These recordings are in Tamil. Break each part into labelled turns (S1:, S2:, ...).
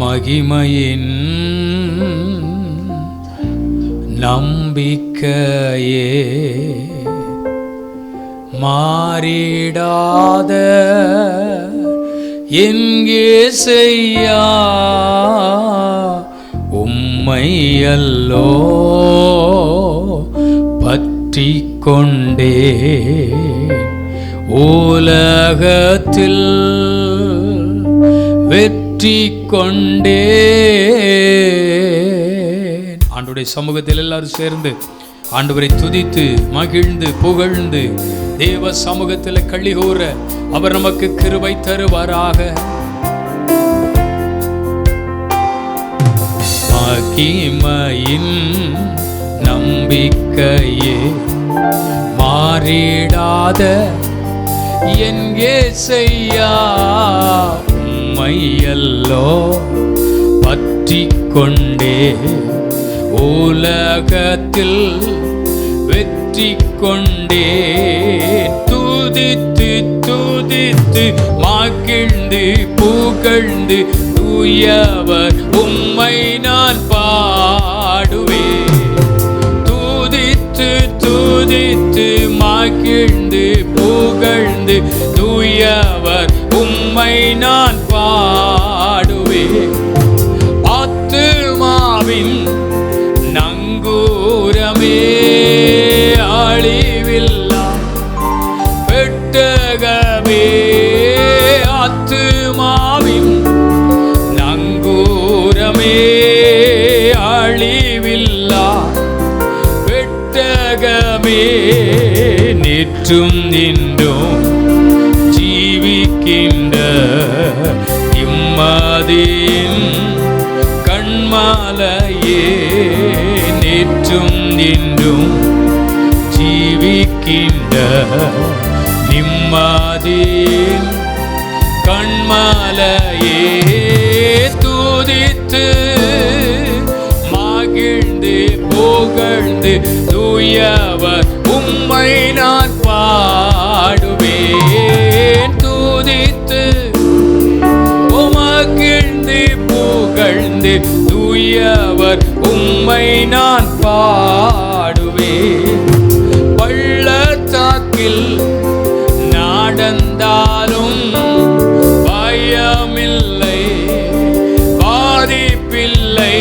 S1: மகிமையின் நம்பிக்கையே மாறிடாத எங்கே செய்யா உம்மையல்லோ பற்றி கொண்டே உலகத்தில் வெற்றி கொண்டே. ஆண்டவருடைய சமூகத்தில் எல்லாரும் சேர்ந்து ஆண்டவரை துதித்து மகிழ்ந்து புகழ்ந்து தேவ சமூகத்தில் களிகூற அவர் நமக்கு கிருபை தருவாராக. மகிமையின் நம்பிக்கையே மாறிடாத எங்கே செய்யா உம்மையல்லோ பற்றி கொண்டே உலகத்தில் வெற்றி கொண்டே. துதித்து துதித்து மகிழ்ந்து புகழ்ந்து தூயவர் உம்மை நான் பாடுவேன். துதித்து துதித்து மகிழ்ந்து புகழ்ந்து தூயவர் உம்மை நான் பாடுவேன். ஆத்துமாவின் நங்கூரமே அழிவில்லா பெட்டகமே. ஆத்துமாவின் நங்கூரமே அழிவில்லா பெட்டகமே. நேற்றும் நின்றும் ஜீவிக்கின்ற நிம்மதியின் கண்மாலையே. நேற்றும் நின்றும் ஜீவிக்கின்ற நிம்மதியின் கண்மாலையே. துதித்து மகிழ்ந்து புகழ்ந்து தூயவர் உம்மை நான் பாடுவேன். துதித்து மகிழ்ந்து புகழ்ந்து தூயவர் உம்மை நான் பாடுவேன். பள்ளத்தாக்கில் நடந்தாலும் பயமில்லை பாதிப்பில்லை.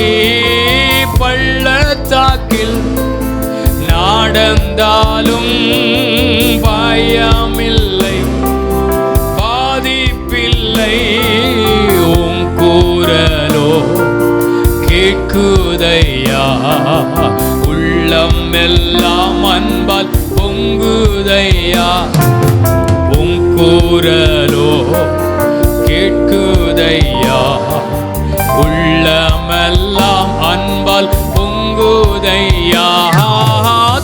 S1: பள்ளத்தாக்கில் நடந்தாலும் பயமில்லை பாதிப்பில்லை. உம் கூறலோ கேட்குதையா உள்ளம் எல்லாம் அன்பால் பொங்குதையா. உம் கூறலோ கேட்குதையா உள்ளமெல்லாம் அன்பால் பொங்குதையா.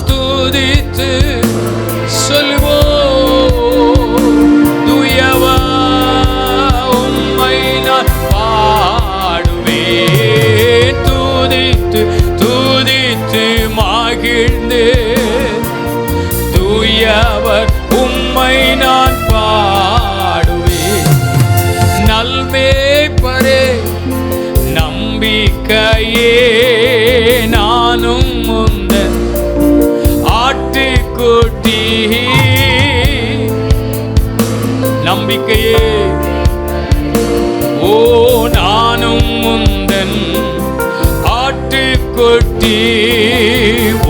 S1: துதித்து சொல்வோம் தூயவர் உம்மை நான் பாடுவேன். துதித்து துதித்து மகிழ்ந்து தூயவர் உம்மை நான் பாடுவேன். நல்மேய்ப்பரே நம்பிக்கையே நானும் முந்தன் ஆட்டுக்குட்டி. நம்பிக்கையே ஓ நானும் முந்தன் ஆட்டுக்குட்டி.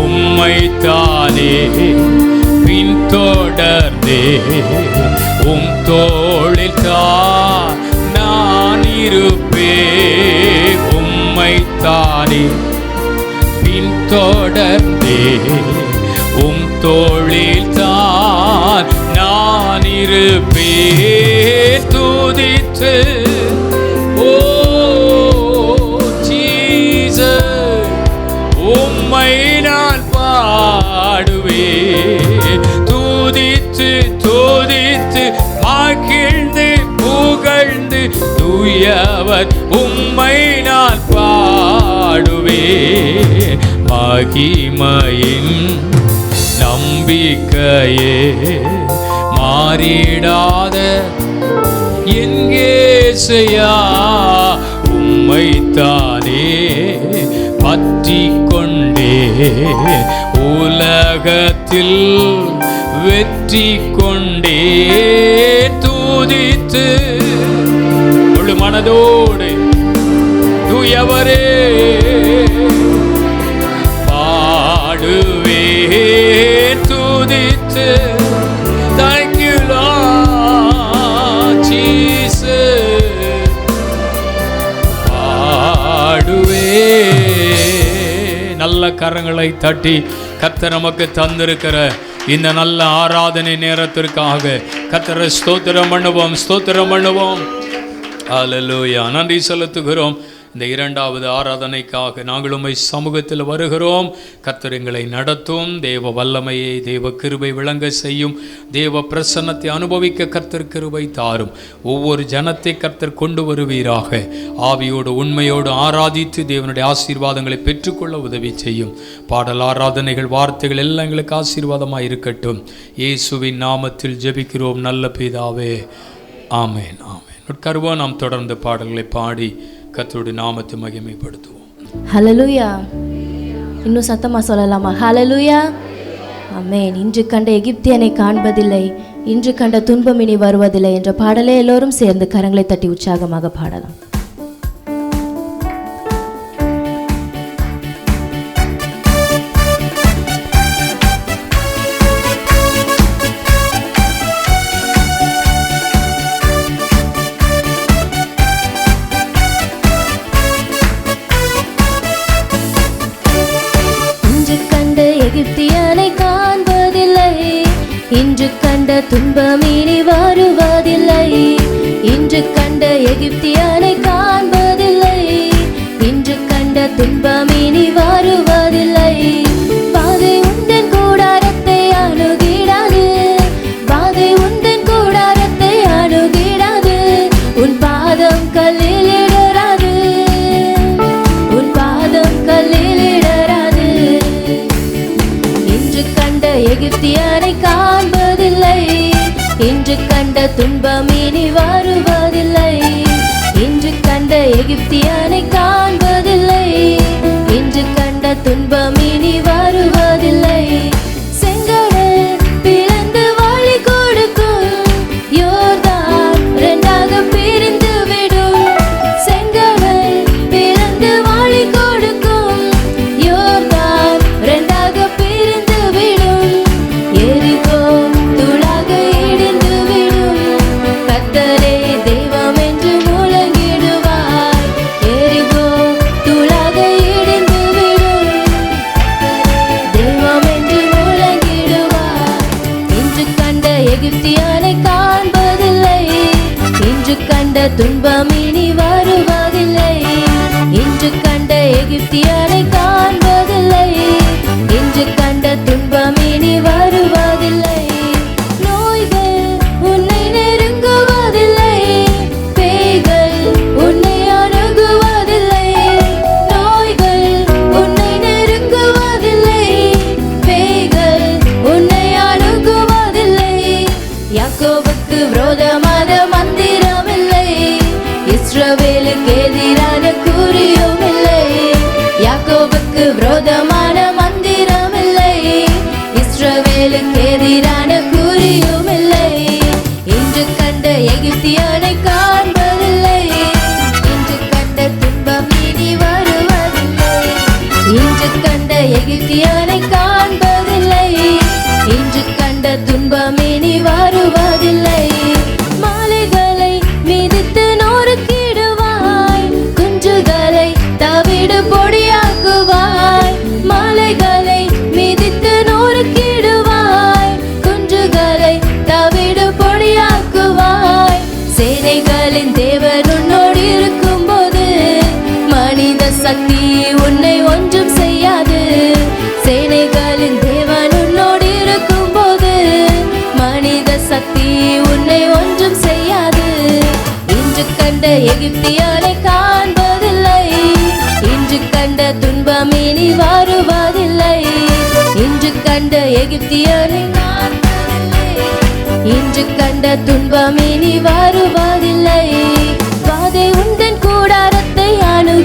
S1: உம்மைத்தானே பின்தொடர்ந்தே உம் தோளில் தான் நான் இருப்பேன். உம்மைத்தானே பின்தொடர்ந்தே உம் தோளில் தான் நான் இருப்பேன். துதித்து ஓ ஜீசஸ் உம்மை நான் பாடுவேன். துதித்து துதித்து மகிழ்ந்து புகழ்ந்து தூயவர் உம்மை நான் பாடுவேன். மகிமையின் நம்பிக்கையே மாறிடாத எங்கே செய்யா உம்மை வைத்தானே பற்றி கொண்டே உலகத்தில் வெற்றி கொண்டே தூதித்து முழு மனதோடு தூயவரே பாடுவே தூதித்து. Thank you Lord Jesus. பாடுவே. நல்ல கரங்களை தட்டி கர்த்தர் நமக்கு தந்திருக்கிற இந்த நல்ல ஆராதனை நேரத்திற்காக கர்த்தரை ஸ்தோத்திரம் பண்ணுவோம், ஸ்தோத்திரம் பண்ணுவோம். அல்லேலூயா. நன்றி செலுத்துகிறோம். இந்த இரண்டாவது ஆராதனைக்காக நாங்கள் உம்மை சமூகத்தில் வருகிறோம். கர்த்தர் எங்களை நடத்தும். தேவ வல்லமையை, தேவ கிருபை விளங்க செய்யும். தேவ பிரசன்னத்தை அனுபவிக்க கர்த்தர் கிருபை தாரும். ஒவ்வொரு ஜனத்தை கர்த்தர் கொண்டு வருவீராக. ஆவியோடு உண்மையோடு ஆராதித்து தேவனுடைய ஆசீர்வாதங்களை பெற்றுக்கொள்ள உதவி செய்யும். பாடல், ஆராதனைகள், வார்த்தைகள் எல்லாம் எங்களுக்கு ஆசீர்வாதமாக இருக்கட்டும். இயேசுவின் நாமத்தில் ஜெபிக்கிறோம் நல்ல பிதாவே, ஆமென், ஆமென். உட்காருவோம். நாம் தொடர்ந்து பாடல்களை பாடி கர்த்தருடைய நாமத்தை மகிமைப்படுத்துவோம்.
S2: ஹல்லேலூயா. இன்னும் சத்தமா சொல்லலாமா? ஹல்லேலூயா, ஆமென். இன்று கண்ட எகிப்தியனை காண்பதில்லை, இன்று கண்ட துன்பம் இனி வருவதில்லை என்ற பாடலை எல்லோரும் சேர்ந்து கரங்களை தட்டி உற்சாகமாக பாடலாம். எகிப்தியனை காண்பதில்லை, இன்று கண்ட துன்பம் இனி வருவதில்லை. இன்று கண்ட எகிப்தியனை காண்பதில்லை, இன்று கண்ட துன்பம் இனி வருவதில்லை. பாதை உந்தன் கூடாரத்தை அணுகிடாது, பாதை உந்தன் கூடாரத்தை அணுகிடாது. உன் பாதம் கல்லில் இடராது, உன் பாதம் கல்லில் இடராது. இன்று கண்ட எகிப்தியனை காண்பதில்லை, இன்று கண்ட துன்பம் இனி வருவதில்லை. இன்று கண்ட எகிப்தியனை காண்பதில்லை, இன்று கண்ட துன்பம் இனி வருவதில்லை. செங்கடல் பிளந்து வழி கொடுக்கும், யோர்தான் இரண்டாக பிரிந்து விடும். செங்கடல் பிளந்து வழி கொடுக்கும், யோர்தான் இரண்டாக பிரிந்து விடும். எரிகோ தூளாக இடிந்து விடும், கர்த்தரே தெய்வம் என்று முழங்கிடுவாய். எரிகோ தூளாக இடிந்து விடும், தெய்வம் என்று முழங்கிடுவாய். இன்று கண்ட எகிப்தியனை காண்பதில்லை, இன்று கண்ட துன்பம் இனி வருவதில்லை. இன்று கண்ட எகிப்தியனை காண்பதில்லை, இன்று கண்ட துன்பம் இனி வருவதில்லை. நோய்கள் உன்னை நெருங்குவதில்லை, பேய்கள் உன்னை அணுகுவதில்லை. நோய்கள் உன்னை நெருங்குவதில்லை, பேய்கள் உன்னை அணுகுவதில்லை. யாக்கோபுக்கு விரோதமான மந்திரமில்லை, இஸ்ரவேலுக்கு எதிரான குறியும் இல்லை. யாக்கோபுக்கு விரோதமான மந்திரமில்லை, இஸ்ரவேலுக்கு எதிரான குறியும் இல்லை. இன்று கண்ட எகிப்தியனை காண்பதில்லை, இன்று கண்ட துன்பம் இனி வருவதில்லை. இன்று கண்ட எகிப்தியனை காண்பதில்லை, இன்று கண்ட துன்பம் இனி வருவதில்லை. மாலைகளை மிதித்து நொறுக்கிடுவாய், குஞ்சுகளை தவிடு பொடியாக்குவாய். மாலைகளை மிதித்து நொறுக்கிடுவாய், குஞ்சுகளை தவிடு பொடியாக்குவாய். சேனைகளின் தேவன் உன்னோடு இருக்கும்போது மனித சக்தி உன்னை ஒன்றும் செய்யாது. சேனைகளின் தேவன் உன்னோடு இருக்கும்போது மனித சக்தி உன்னை ஒன்றும் செய்யாது. இன்று கண்ட எகிப்தியனை காண்பதில்லை, இன்று கண்ட துன்பம் இனி வருவதில்லை. இன்று கண்ட எகிப்தியனை காண்பதில்லை, இன்று கண்ட துன்பம் இனி வருவதில்லை. பாதை உந்தன் கூடாரத்தை அணு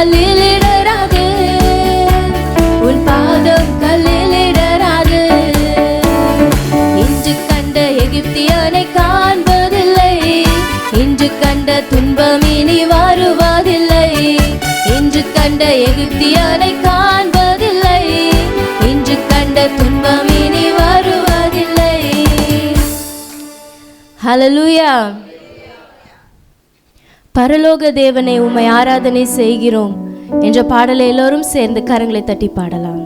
S2: கல்லில் இடராது, உன் பாதம் கல்லில் இடராது. இன்று கண்ட எகிப்தியனை காண்பதில்லை, இன்று கண்ட துன்பம் இனி வருவதில்லை. இன்று கண்ட எகிப்தியனை காண்பதில்லை, இன்று கண்ட துன்பம் இனி வருவதில்லை. ஹல்லேலூயா. பரலோக தேவனை உம்மை ஆராதனை செய்கிறோம் என்ற பாடலை எல்லோரும் சேர்ந்து கரங்களை தட்டி பாடலாம்.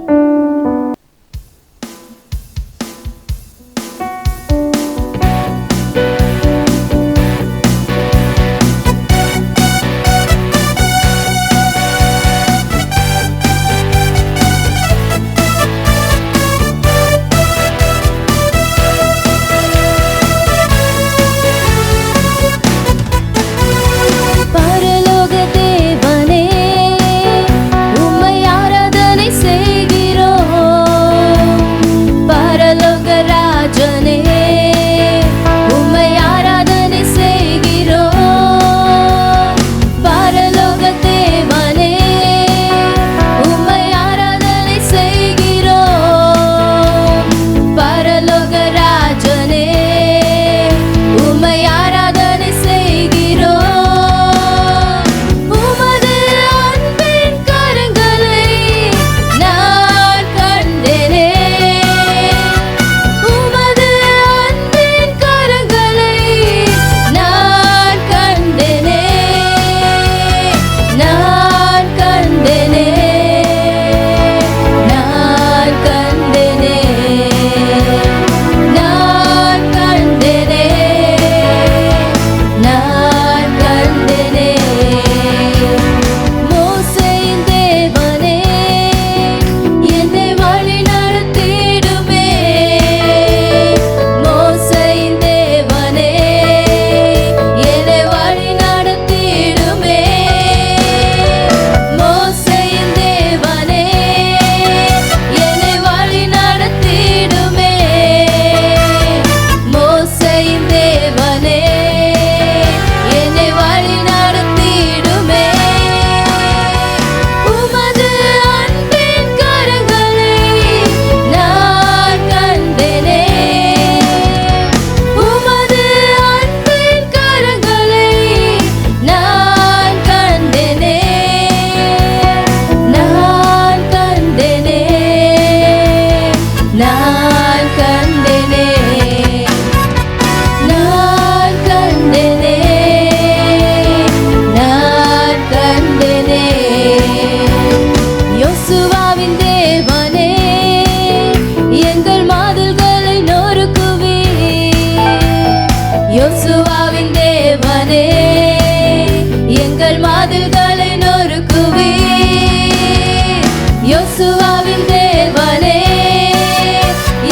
S2: யோசுவாவின் தேவனே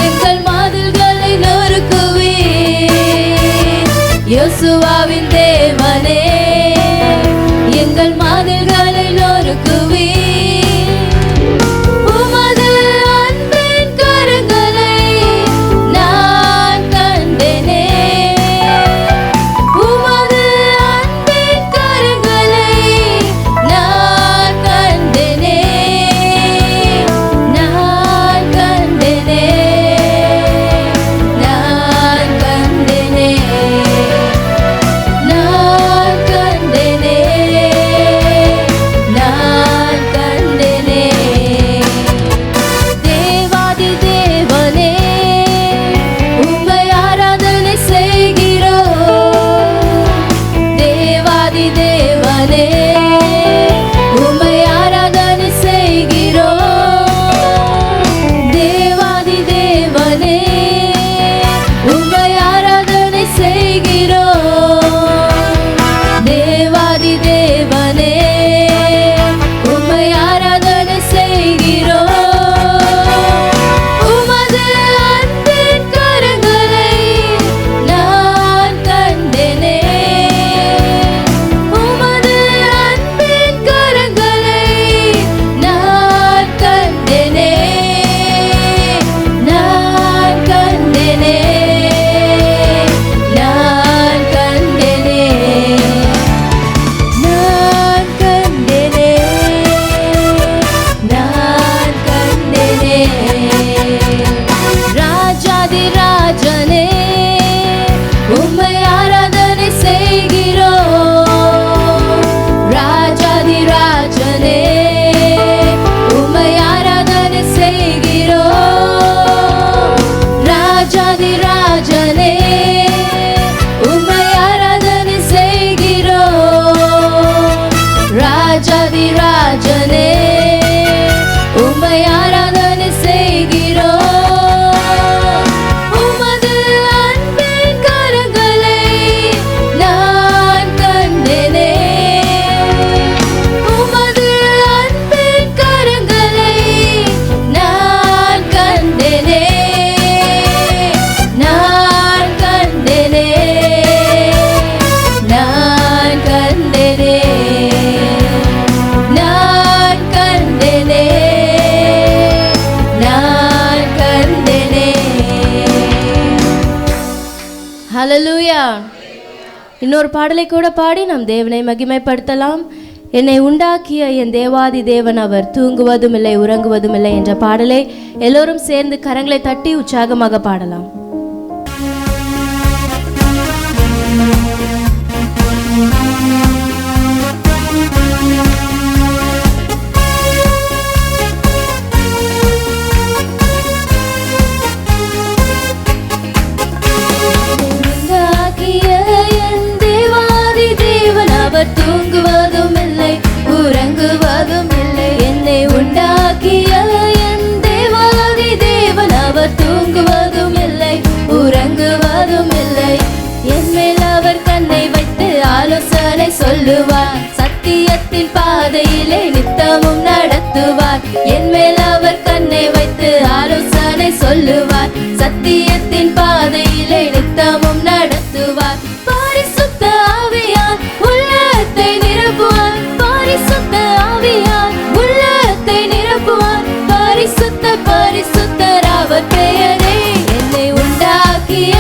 S2: எங்கள் மதில்களை நொறுக்குவீர். யோசுவாவின் தேவனே எங்கள் மதில்களை நொறுக்குவீர். உமது அன்பின் கரங்களை நான் கண்டேனே. உமது அன்பின் கரங்களை நான் கண்டேனே. நான் கண்டேனே. நான் கண்டேனே. நான் கண்டேனே. ராஜனே உம்மை ஆராதனை செய்கிறோம். ராஜாதி ராஜனே உம்மை ஆராதனை செய்கிறோம். உமது அன்பின் கரங்களை நான் கண்டேனே. உமது அன்பின் கரங்களை நான் கண்டேனே. நான் கண்டேனே. நான் கண்டேனே. நான் கண்டேனே. நான் கண்டேனே. ஹல்லேலூயா. இன்னொரு பாடலை கூட பாடி நாம் தேவனை மகிமைப்படுத்தலாம். என்னை உண்டாக்கிய என் தேவாதி தேவன் அவர் தூங்குவதும் இல்லை உறங்குவதும் இல்லை என்ற பாடலை எல்லோரும் சேர்ந்து கரங்களை தட்டி உற்சாகமாக பாடலாம். தூங்குவதும் இல்லை உறங்குவதும் இல்லை. என்னை உண்டாக்கிய என் தேவாதி தேவன் அவர் தூங்குவதும் இல்லை உறங்குவதும் இல்லை. என் மேல் அவர் கண்ணை வைத்து ஆலோசனை சொல்லுவார். சத்தியத்தின் பாதையிலே நித்தமும் நடத்துவார். என் மேல் அவர் கண்ணை வைத்து ஆலோசனை சொல்லுவார். சத்தியத்தின் பாதையிலே நித்தமும் நடத்துவார். பரிசுத்த ஆவியார் உள்ளத்தை நிரப்புவார். பரிசுத்த ஆவியார் உள்ளத்தை நிரப்புவார். பரிசுத்த பரிசுத்தர் அவர் பெயரே. என்னை உண்டாக்கிய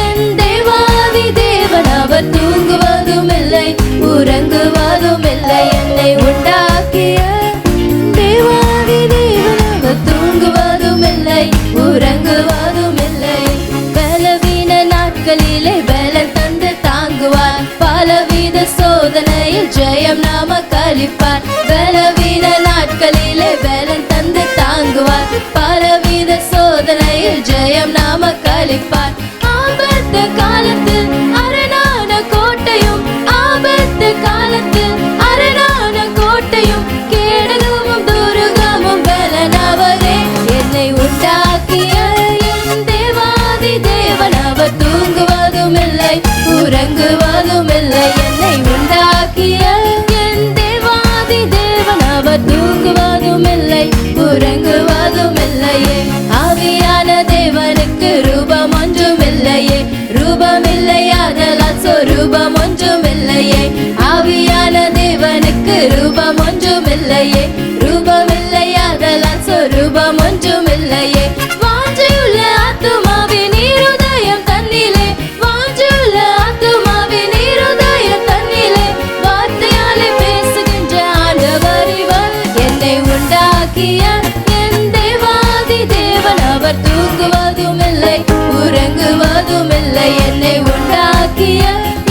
S2: என் தேவாதி தேவன் அவர் தூங்குவதும் இல்லை உறங்குவதும் இல்லை. என்னை உண்டாக்கிய தேவாதி தேவன் அவர் தூங்குவதும் இல்லை உறங்குவதும் இல்லை. பலவீன நாட்களிலே பலன் தந்து தாங்குவார். பலவித சோதனையில் ஜெயம் நமக்கு அளிப்பார். பலவீன நாட்களிலே பலன் தந்து தாங்குவார். பலவித சோதனையில் ஜெயம் நமக்கு அளிப்பார். ஆபத்து காலத்தில் அரணான கோட்டையும் ஆபத்து காலத்தில் அரணான கோட்டையும் கேடகமும் துருகமும் பலனவரே. என்னை உண்டாக்கிய என் தேவாதி தேவன் அவர் தூங்குவதும் இல்லை உறங்குவதும் இல்லை. என்னை உண்டாக்கிய என் தேவாதி தேவன் அவர் தூங்குவதும் இல்லை உறங்குவதும் இல்லையே. ஆவியான தேவனுக்கு ரூபம் ஒன்றும் இல்லையே. ரூபம் இல்லையாதலால் சொரூபம் ஒன்றும் இல்லையே. ஆவியான தேவனுக்கு ரூபம் ஒன்றும் இல்லையே. ரூபம் இல்லையாதலால் சொரூபம் ஒன்றும் இல்லையே. வாஞ்சையுள்ள ஆத்துமாவின் இருதயம் தன்னிலே. வாஞ்சையுள்ள ஆத்துமாவின் இருதயம் தன்னிலே. வார்த்தையாலே பேசுகின்ற ஆண்டவர் இவர். என்னை உண்டாக்கிய என் தேவாதி தேவன் அவர் தூங்குவதும் இல்லை உறங்குவதும் இல்லை. என்னை உண்டாக்கிய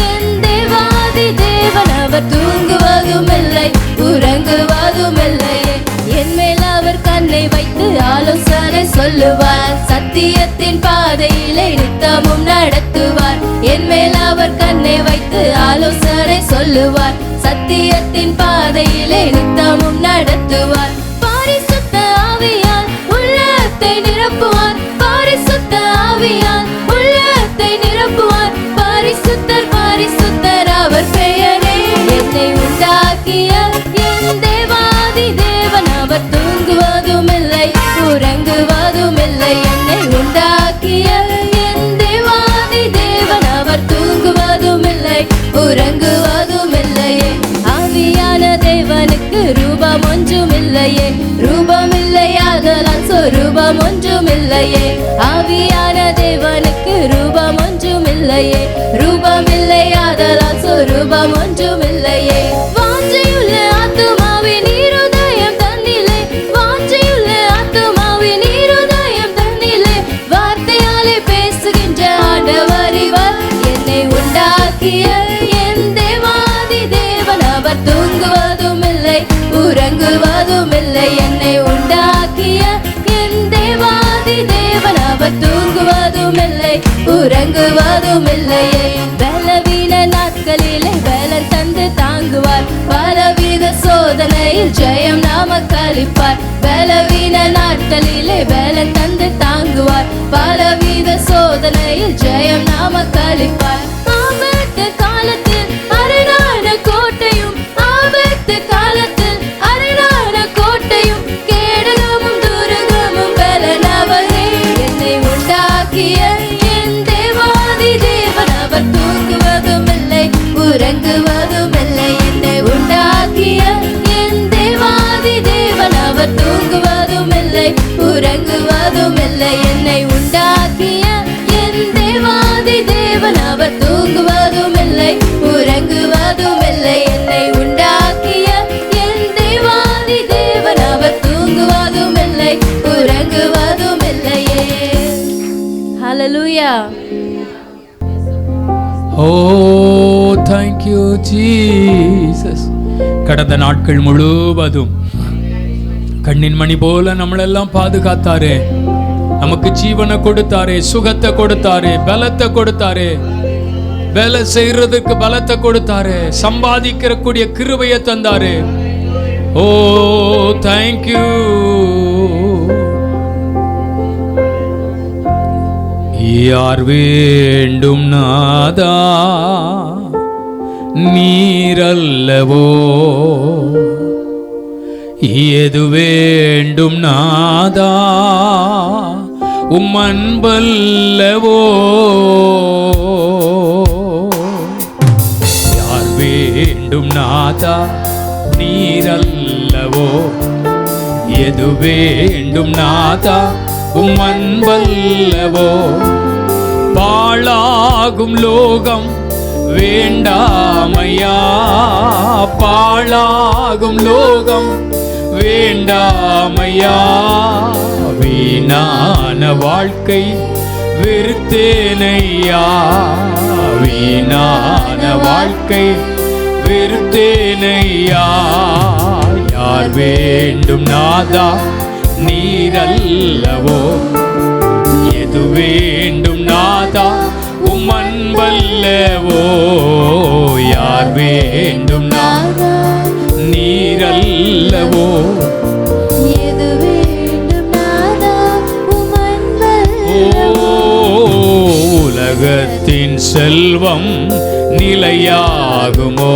S2: என் தேவாதி தேவன் அவர் தூங்குவதும் இல்லை உறங்குவதும் இல்லை. என் மேல் அவர் கண்ணை வைத்து ஆலோசனை சொல்லுவார். சத்தியத்தின் பாதையிலே நித்தமும் நடத்துவார். என் மேல் அவர் கண்ணை வைத்து ஆலோசனை சொல்லுவார். சத்தியத்தின் பாதையிலே நித்தமும் நடத்துவார். பரிசுத்த ஆவியார் உள்ளத்தை நிரப்புவார். பரிசுத்த ஆவியார் உள்ளத்தை நிரப்புவார். பரிசுத்தர் பரிசுத்தர் அவர் பெயரே. என்னை உண்டாக்கிய என் தேவாதி தேவன் அவர் தூங்குவதும் இல்லை உறங்குவதும் இல்லை. என்னை உண்டாக்கிய என் தேவாதி தேவன் அவர் தூங்குவதும் இல்லை உறங்குவதும் இல்லையே. ஆவியான தேவனுக்கு ரூபம் ஒன்றும் இல்லையே. ரூபம் இல்லையாதலால் சொரூபம் ஒன்றும் இல்லையே. ஆவியான தேவனுக்கு ரூபம் ஒன்றும் இல்லையே. ரூபம் இல்லையாதலால் சொரூபம் ஒன்றும் இல்லையே. வாஞ்சையுள்ள ஆத்துமாவின் இருதயம் தன்னிலே. வாஞ்சையுள்ள ஆத்துமாவின் இருதயம் தன்னிலே. வார்த்தையாலே பேசுகின்ற ஆண்டவர் இவர். என்னை உண்டாக்கிய என் தேவாதி தேவன் அவர் தூங்குவதும் இல்லை உறங்குவதும் இல்லை. என்னை உண்டாக்கிய என் தேவாதி தேவன் அவர் தூங்குவதும் இல்லை உறங்குவதும் இல்லையே. பலவீன நாட்களிலே பலன் தந்து தாங்குவார், பலவித சோதனையில் ஜெயம் நமக்கு அளிப்பார். பலவீன நாட்களிலே பலன் தந்து தாங்குவார், பலவித சோதனையில் ஜெயம் நமக்கு அளிப்பார். ஆபத்து காலத்தில் அரணான கோட்டையும், ஆபத்து காலத்தில் அரணான கோட்டையும், கேடகமும் துருகமும் பலனவரே. என்னை உண்டாக்கிய என் தேவாதி தேவன், அவர் தூங்குவதும் இல்லை உறங்குவதும் இல்லை. என்னை உண்டாக்கிய என் தேவாதி தேவன், அவர் தூங்குவதும் இல்லை உறங்குவதும் இல்லை. என்னை உண்டாக்கிய என் தேவாதி தேவன், அவர் தூங்குவதும் இல்லை உறங்குவதும் இல்லை. என்னை உண்டாக்கிய என் தேவாதி தேவன், அவர் தூங்குவதும் இல்லை உறங்குவதும் இல்லையே. ஹல்லேலூயா.
S1: ஓ thank you Jesus. கடந்த நாட்கள் முழுவதும் கண்ணின் மணி போல நம்மளெல்லாம் பாதுகாத்தாரே, நமக்கு ஜீவனை கொடுத்தாரே, சுகத்தை கொடுத்தாரே, பலத்தை கொடுத்தாரே, வேலை செய்யறதுக்கு பலத்தை கொடுத்தாரே, சம்பாதிக்கிற கூடிய கிருபையை தந்தாரே. ஓ thank you. யார் வேண்டும் நாதா நீரல்லவோ, எது வேண்டும் நாதா உம் அன்பல்லவோ. யார் வேண்டும் நாதா நீரல்லவோ, எது வேண்டும் நாதா உம் அன்பல்லவோ. பாழாகும் லோகம் வேண்டாமையா, பாழாகும் லோகம் வேண்டாமையா. வீணான வாழ்க்கை வெறுத்தேனையா, வீணான வாழ்க்கை வெறுத்தேனையா. யார் வேண்டும் நாதா நீரல்லவோ, எது வேண்டும் நாதா உம் அன்பல்லவோ. யார் வேண்டும் நாதா நீரல்லவோ,
S2: எது வேண்டும் நாதா உம் அன்பல்லவோ.
S1: உலகத்தின் செல்வம் நிலையாகுமோ,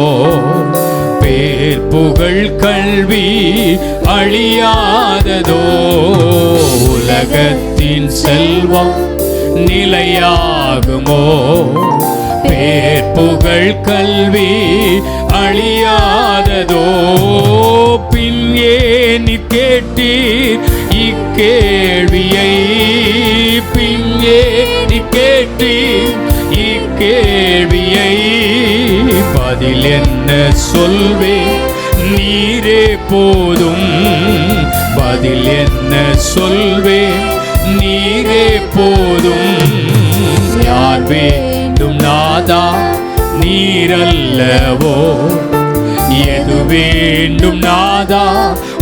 S1: பேர் புகழ் கல்வி அழியாததோ. உலகத்தின் செல்வம் நிலையாகுமோ, பேர் புகழ் கல்வி அழியாததோ. பின் ஏனி கேட்டீர் இக்கேள்வியை, பின் ஏனி கேட்டீர் இக்கேள்வியை. பதில் என்ன சொல்வேன் நீரே போதும், பதில் என்ன சொல்வேன் நீரே போதும். யார் வேண்டும் நாதா நீரல்லவோ, எது வேண்டும் நாதா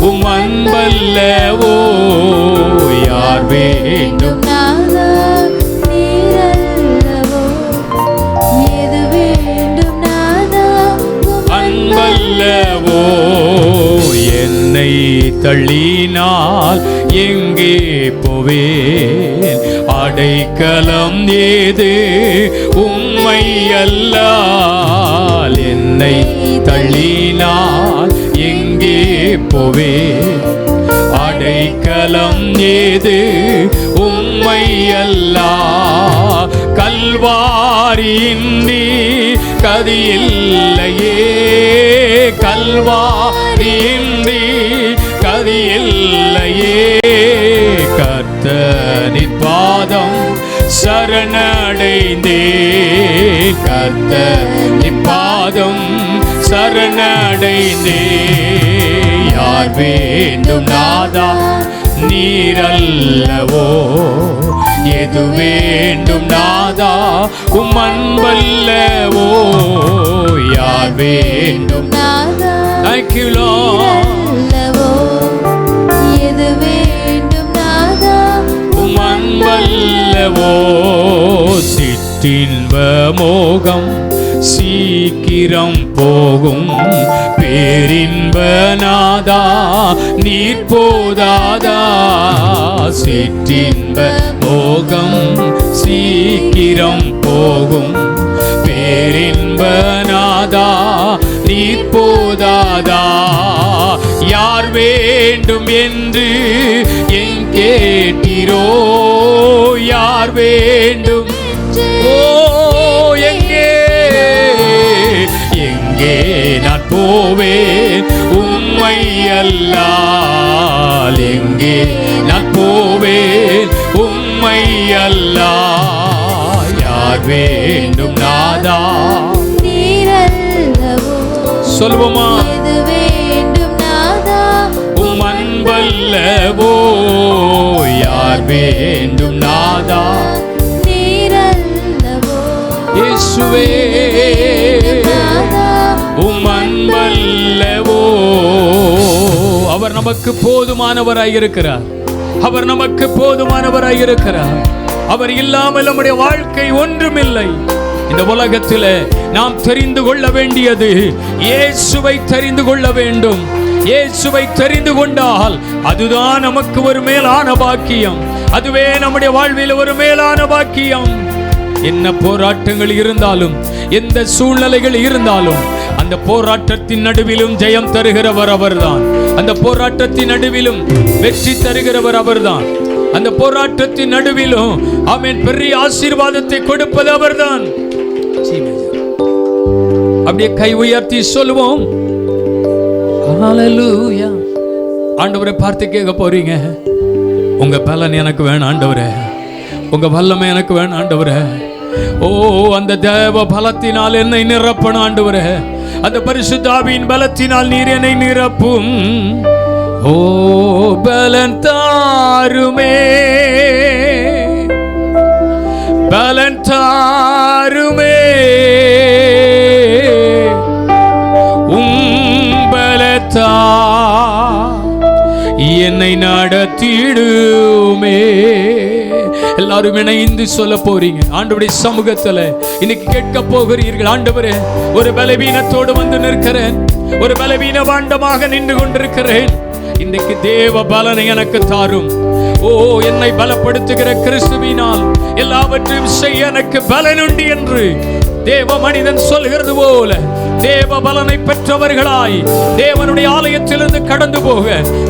S1: உம் அன்பல்லவோ. யார் வேண்டும்
S2: நாதா நீரல்லவோ, எது வேண்டும் நாதா உம்
S1: அன்பல்லவோ. என்னை தள்ளினால் எங்கே போவேன், அடைக்கலம் ஏது உம்மை அல்லால். என்னை தள்ளினால் எங்கே போவேன், அடைக்கலம் ஏது உம்மை அல்லா. கல்வாரியின்றி கதியில்லையே, கல்வாரியின்றி கதியில்லையே. கர்த்தரின் பாதம் சரணடைந்தே, கர்த்தரின் பாதம் சரணடைந்தே. யார் வேண்டும் நாதா நீரல்லவோ, எது வேண்டும் நாதா உம் அன்பல்லவோ. யார் வேண்டும்
S2: நாதா
S1: Thank you Lord,
S2: எது வேண்டும் நாதா
S1: உம் அன்பல்லவோ சிற்றின்ப மோகம் சீக்கிரம் போகும். பேரின்ப நாதா நீர் போதாதா, சிற்றின்ப மோகம் சீக்கிரம் போகும். பேரின்ப நாதா நீர் போதாதா, யார் வேண்டும் என்று என் கேட்டீரோ, யார் வேண்டும், ஓ எங்கே எங்கே நான் போவேன் உம்மை அல்லால், எங்கே நான் போவேன் உம்மை அல்லால், யார் வேண்டும் நாதா, சொல்வோமா, உம் அன்பல்லவோ யார் வேண்டும் நாதா, இயேசுவே உம் அன்பல்லவோ. அவர் நமக்கு போதுமானவராயிருக்கிறார், அவர் நமக்கு போதுமானவராயிருக்கிறார். அவர் இல்லாமல் நம்முடைய வாழ்க்கை ஒன்றுமில்லை. இந்த உலகத்தில் நாம் தெரிந்து கொள்ள வேண்டியது இயேசுவை தெரிந்து கொள்ள வேண்டும். இயேசுவை தெரிந்து கொண்டால் அதுதான் நமக்கு ஒரு மேலான பாக்கியம், அதுவே நம்முடைய வாழ்வில் ஒரு மேலான பாக்கியம். என்ன போராட்டங்கள் இருந்தாலும், எந்த சூழ்நிலைகள் இருந்தாலும், அந்த போராட்டத்தின் நடுவிலும் ஜெயம் தருகிறவர் அவர்தான். அந்த போராட்டத்தின் நடுவிலும் வெற்றி தருகிறவர் அவர்தான். அந்த போராட்டத்தின் நடுவிலும் ஆமென் பெரிய ஆசீர்வாதத்தை கொடுப்பது அவர்தான். அப்படியே கை உயர்த்தி சொல்லுவோம், ஹல்லேலூயா. ஆண்டவரை பார்த்து கேட்க போறீங்க, உங்க பலன் எனக்கு வேணும் ஆண்டவரே, உங்க வல்லமை எனக்கு வேணும் ஆண்டவரே. ஓ அந்த தேவ பலத்தினால் என்னை நிரப்பணும் ஆண்டவரே, அந்த பரிசுத்த ஆவியின் பலத்தினால் நீர் என்னை நிரப்பும். ஓ பலன் தாருமே, பலன் தாருமே, உம்பலத்தா என்னை நடத்திடுமே. எல்லாரும் இணைந்து சொல்ல போறீங்க. ஆண்டவருடைய சமூகத்துல இன்னைக்கு கேட்க போகிறீர்கள், ஆண்டவரே ஒரு பலவீனத்தோடு வந்து நிற்கிறேன், ஒரு பலவீன வாண்டமாக நின்று கொண்டிருக்கிறேன், இன்றைக்கு தேவ பலனை எனக்கு தாரும். ஓ என்னை பலப்படுத்துகிற கிறிஸ்துவினால் எல்லாவற்றையும் செய்ய எனக்கு பலனுண்டு என்று தேவ மனிதன் சொல்கிறது போல தேவ பலனை பெற்றவர்களாய் தேவனுடைய ஆலயத்திலிருந்து கடந்து போக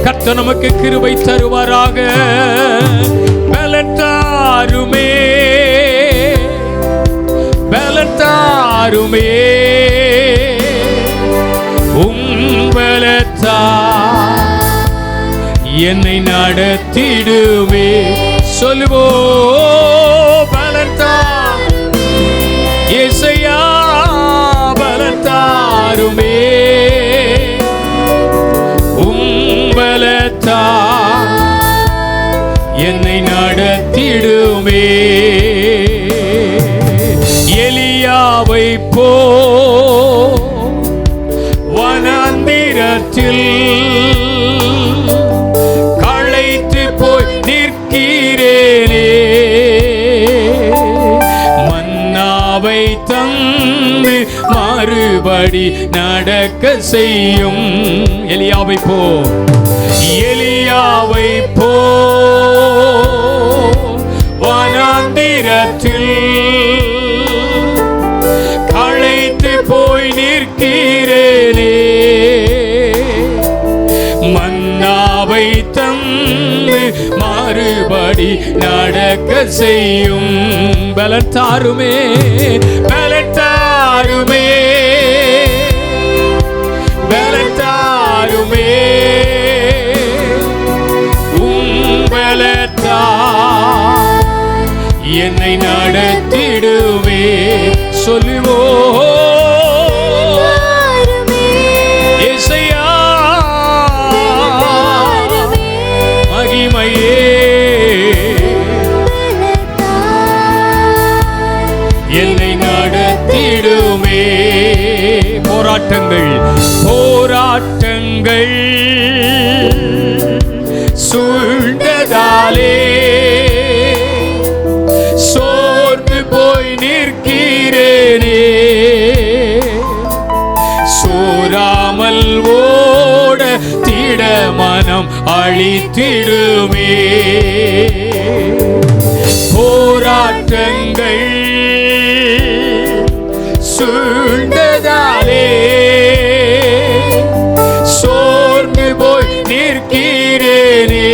S1: கர்த்தர் நமக்கு கிருபை தருவாராக. பலன் தாருமே, பலன் தாருமே, உம்பலத்தா என்னை நடத்திடுமே. சொல்லுவோ பலன் தாருமே, இயேசையா பலன் தாருமே, உம்பலத்தா என்னை நடத்திடுமே. எலியாவை போ வனாந்திரத்தில் களைத்து போய் நிற்கிறேனே, மன்னாவை தந்து மறுபடி நடக்க செய்யும். எலியாவை போ, எலியாவை போ வனாந்திரத்தில் களைத்து போய் நிற்கிறேனே, மன்னாவை தந்து மறுபடி நடக்க செய்யும். பலன் தாருமே, பலன் தாருமே, பலன் தாருமே, உம்பலத்தா என்னை நடத்திடுவே. சொல்லுவோ இயேசையா மகிமையே, என்னை நடத்திடுமே. போராட்டங்கள் போராட்டங்கள் சூழ்ந்ததாலே நிற்கிறேனே, சோராமல் ஓட திட மனம் அழித்திடுமே. போராட்டங்கள் சூழ்ந்ததாலே சோர்ந்து போய் நிற்கிறேனே,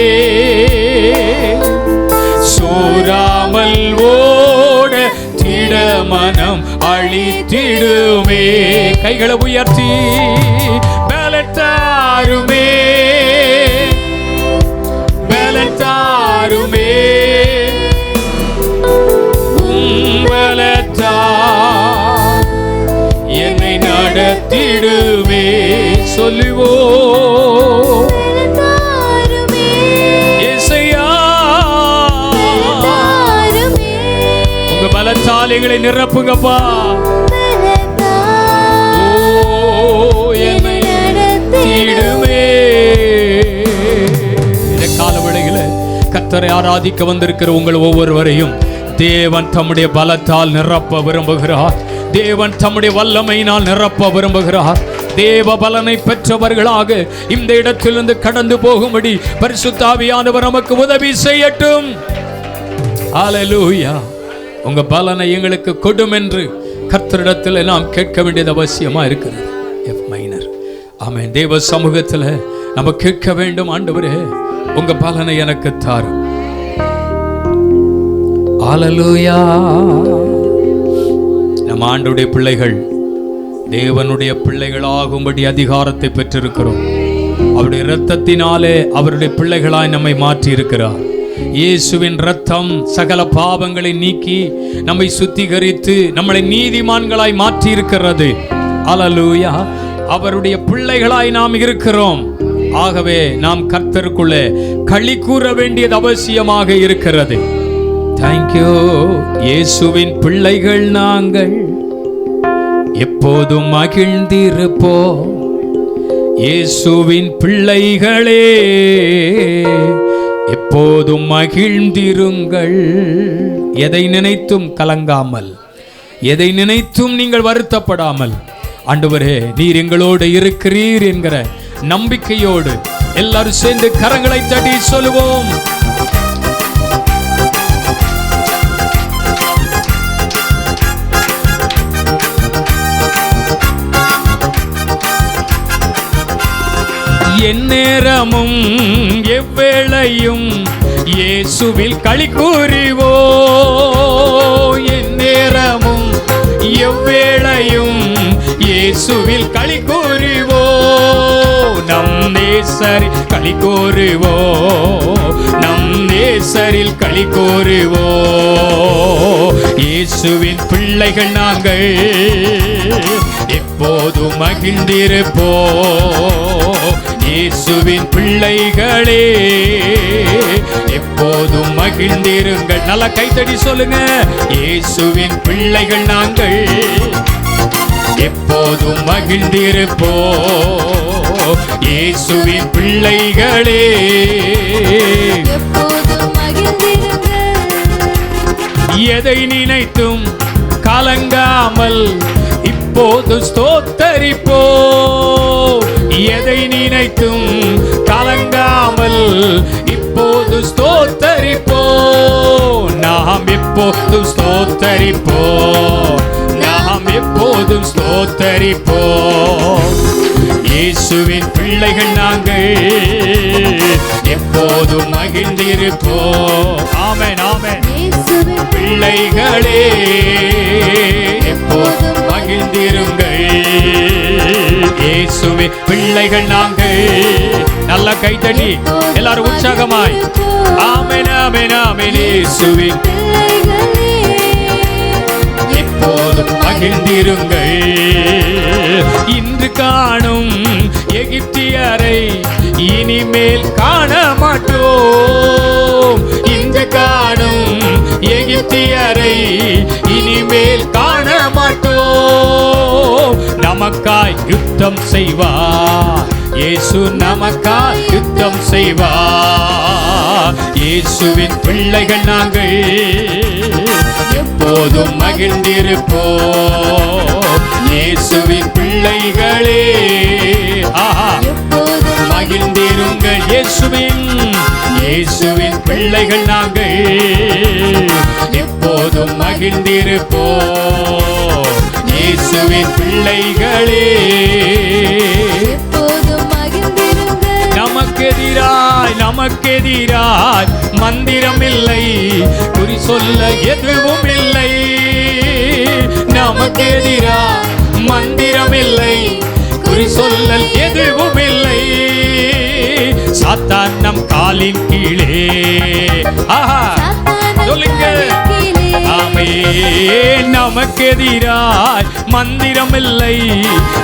S1: சோராமல் ஓட திட மனம் அழித்திடுமே. கைகளை உயர்த்தி பலத்தாருமே, பலத்தாருமே, என்னை நடத்திடுமே. சொல்லுவோ உங்க பலத்தால் எங்களை நிரப்புங்கப்பா. என்னை நடத்திடுமே. கால வேளையில கர்த்தரை ஆராதிக்க வந்திருக்கிற உங்கள் ஒவ்வொருவரையும் தேவன் தம்முடைய பலத்தால் நிரப்ப விரும்புகிறார். தேவன் தம்முடைய வல்லமையினால் நிரப்ப விரும்புகிறார். தேவ பலனை பெற்றவர்களாக இந்த இடத்திலிருந்து கடந்து போகும்படி பரிசுத்த ஆவியானவர் நமக்கு உதவி செய்யட்டும். ஹல்லேலூயா. உங்க பலனை எங்களுக்கு கொடும் என்று கர்த்தரிடத்தில் நாம் கேட்க வேண்டியது அவசியமா இருக்கிறது. F minor. ஆமென். தேவ சமூகத்தில் நம்ம கேட்க வேண்டும், ஆண்டவரே உங்க பலனை எனக்கு தாரும். ஹல்லேலூயா. நம்ம ஆண்டவருடைய பிள்ளைகள் தேவனுடைய பிள்ளைகளாகும்படி அதிகாரத்தை பெற்றிருக்கிறோம். அவருடைய இரத்தத்தினாலே அவருடைய பிள்ளைகளாய் நம்மை மாற்றி இருக்கிறார். இயேசுவின் இரத்தம் சகல பாவங்களை நீக்கி நம்மை சுத்திகரித்து நம்மளை நீதிமான்களாய் மாற்றி இருக்கிறது. ஹல்லேலூயா. அவருடைய பிள்ளைகளாய் நாம் இருக்கிறோம். ஆகவே நாம் கர்த்தருக்குள்ளே களி கூற வேண்டியது அவசியமாக இருக்கிறது. தேங்க்யூ. இயேசுவின் பிள்ளைகள் நாங்கள் எப்போதும் மகிழ்ந்திருப்போம். இயேசுவின் பிள்ளைகளே எப்போதும் மகிழ்ந்திருங்கள். எதை நினைத்தும் கலங்காமல், எதை நினைத்தும் நீங்கள் வருத்தப்படாமல், ஆண்டவரே நீர் எங்களோடு இருக்கிறீர் என்கிற நம்பிக்கையோடு எல்லாரும் சேர்ந்து கரங்களை தட்டி சொல்லுவோம். எந்நேரமும் எவ்வேளையும் இயேசுவில் களி கூறுவோ. எந்நேரமும் எவ்வேளையும் இயேசுவில் களி கூறுவோ. நம் நேசரில் களி கூறுவோ, நம் நேசரில் களி கூறுவோ. இயேசுவின் பிள்ளைகள் நாங்கள் எப்போதும் மகிழ்ந்திருப்போ. இயேசுவின் பிள்ளைகளே எப்போதும் மகிழ்ந்திருங்கள். நல்லா கைத்தடி சொல்லுங்க. இயேசுவின் பிள்ளைகள் நாங்கள் எப்போதும் மகிழ்ந்திருப்போ. இயேசுவின் பிள்ளைகளே எப்போதும் மகிழ்ந்திருங்கள். எதை நினைத்தும் கலங்காமல் இப்போது ஸ்தோத்தரிப்போ. எதை நினைத்தும் கலங்காமல் இப்போது ஸ்தோத்தரிப்போ. நாம் எப்போதும் ஸ்தோத்தரிப்போ, நாம் எப்போதும் ஸ்தோத்தரிப்போ. இயேசுவின் பிள்ளைகள் நாங்கள் எப்போதும் மகிழ்ந்திருப்போ. ஆமென், ஆமென். பிள்ளைகளே எப்போதும் மகிழ்ந்திருங்கள். இயேசுவின் பிள்ளைகள் நாங்கள். நல்ல கைத்தடி எல்லாரும் உற்சாகமாய் ஆமென், ஆமென், ஆமென். இயேசுவின் எப்போதும் மகிழ்ந்திருங்கள். இன்று காணும் எகிப்தியரை இனிமேல் காண மாட்டோம். இன்று காணும் எகிப்தியரை இனிமேல் காண மாட்டோம். நமக்காய் யுத்தம் செய்வார் இயேசு, நமக்காய் யுத்தம் செய்வார். இயேசுவின் பிள்ளைகள் நாங்கள் எப்போ எப்போதும் மகிழ்ந்திருப்போம். இயேசுவின் பிள்ளைகளே மகிழ்ந்திருங்கள். இயேசுவின் பிள்ளைகள் நாங்கள் எப்போதும் மகிழ்ந்திருப்போம். இயேசுவின் பிள்ளைகளே நமக்கெதிராய் மந்திரம் இல்லை, குறி சொல்ல எதுவும் இல்லை. நமக்கெதிராய் மந்திரம் இல்லை, குறி சொல்லல் எதுவும் இல்லை. சாத்தான் நம் காலின் கீழே. சொல்லுங்க. ஆமென். நமக்கெதிராய் மந்திரம் இல்லை,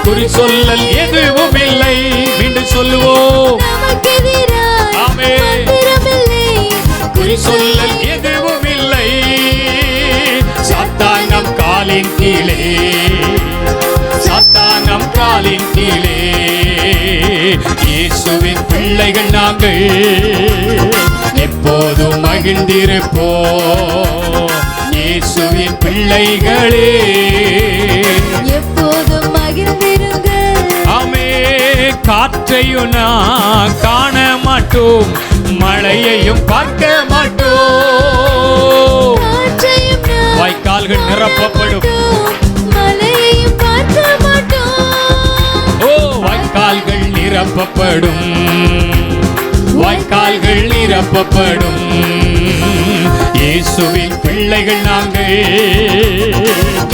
S1: குறி சொல்லல் எதுவும் இல்லை. மீண்டும் சொல்லுவோம். ஆமென். குறி சொல்லல் எதுவும் இல்லை. சாத்தான் நம் காலின் கீழே. சாத்தான் நம் காலின் கீழே. இயேசுவின் பிள்ளைகள் நாங்கள் எப்போதும் மகிழ்ந்திருப்போம். இயேசுவின் பிள்ளைகளே எப்போதும் மகிழ்ந்திருங்கள். ஆமே. காற்றையும் நான் காண மாட்டோம், மழையையும் பார்க்க மாட்டோம். வாய்க்கால்கள் நிரப்பப்படும், மழையையும் பார்க்க மாட்டோம். ஓ, வாய்க்கால்கள் நிரப்பப்படும், வாய்க்கால்கள் நிரப்பப்படும். இயேசுவின் பிள்ளைகள் நாங்கள்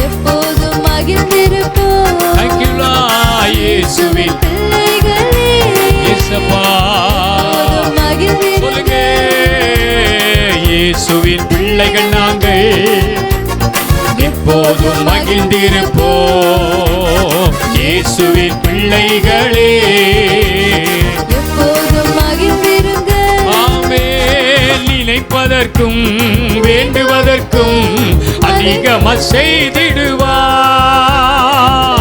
S1: எப்போதும் மகிழ்ந்திருப்போம். இயேசுவின் பிள்ளைகளே இயேசப்பா சொல்லுங்க. இயேசுவின் பிள்ளைகள் நாங்கள் எப்போதும் மகிழ்ந்திருப்போம். இயேசுவின் பிள்ளைகளே எப்போதும் மகிழ்ந்திருங்கள். ஆமென். நினைப்பதற்கும் வேண்டுவதற்கும் அதிகமா செய்திடுவார்.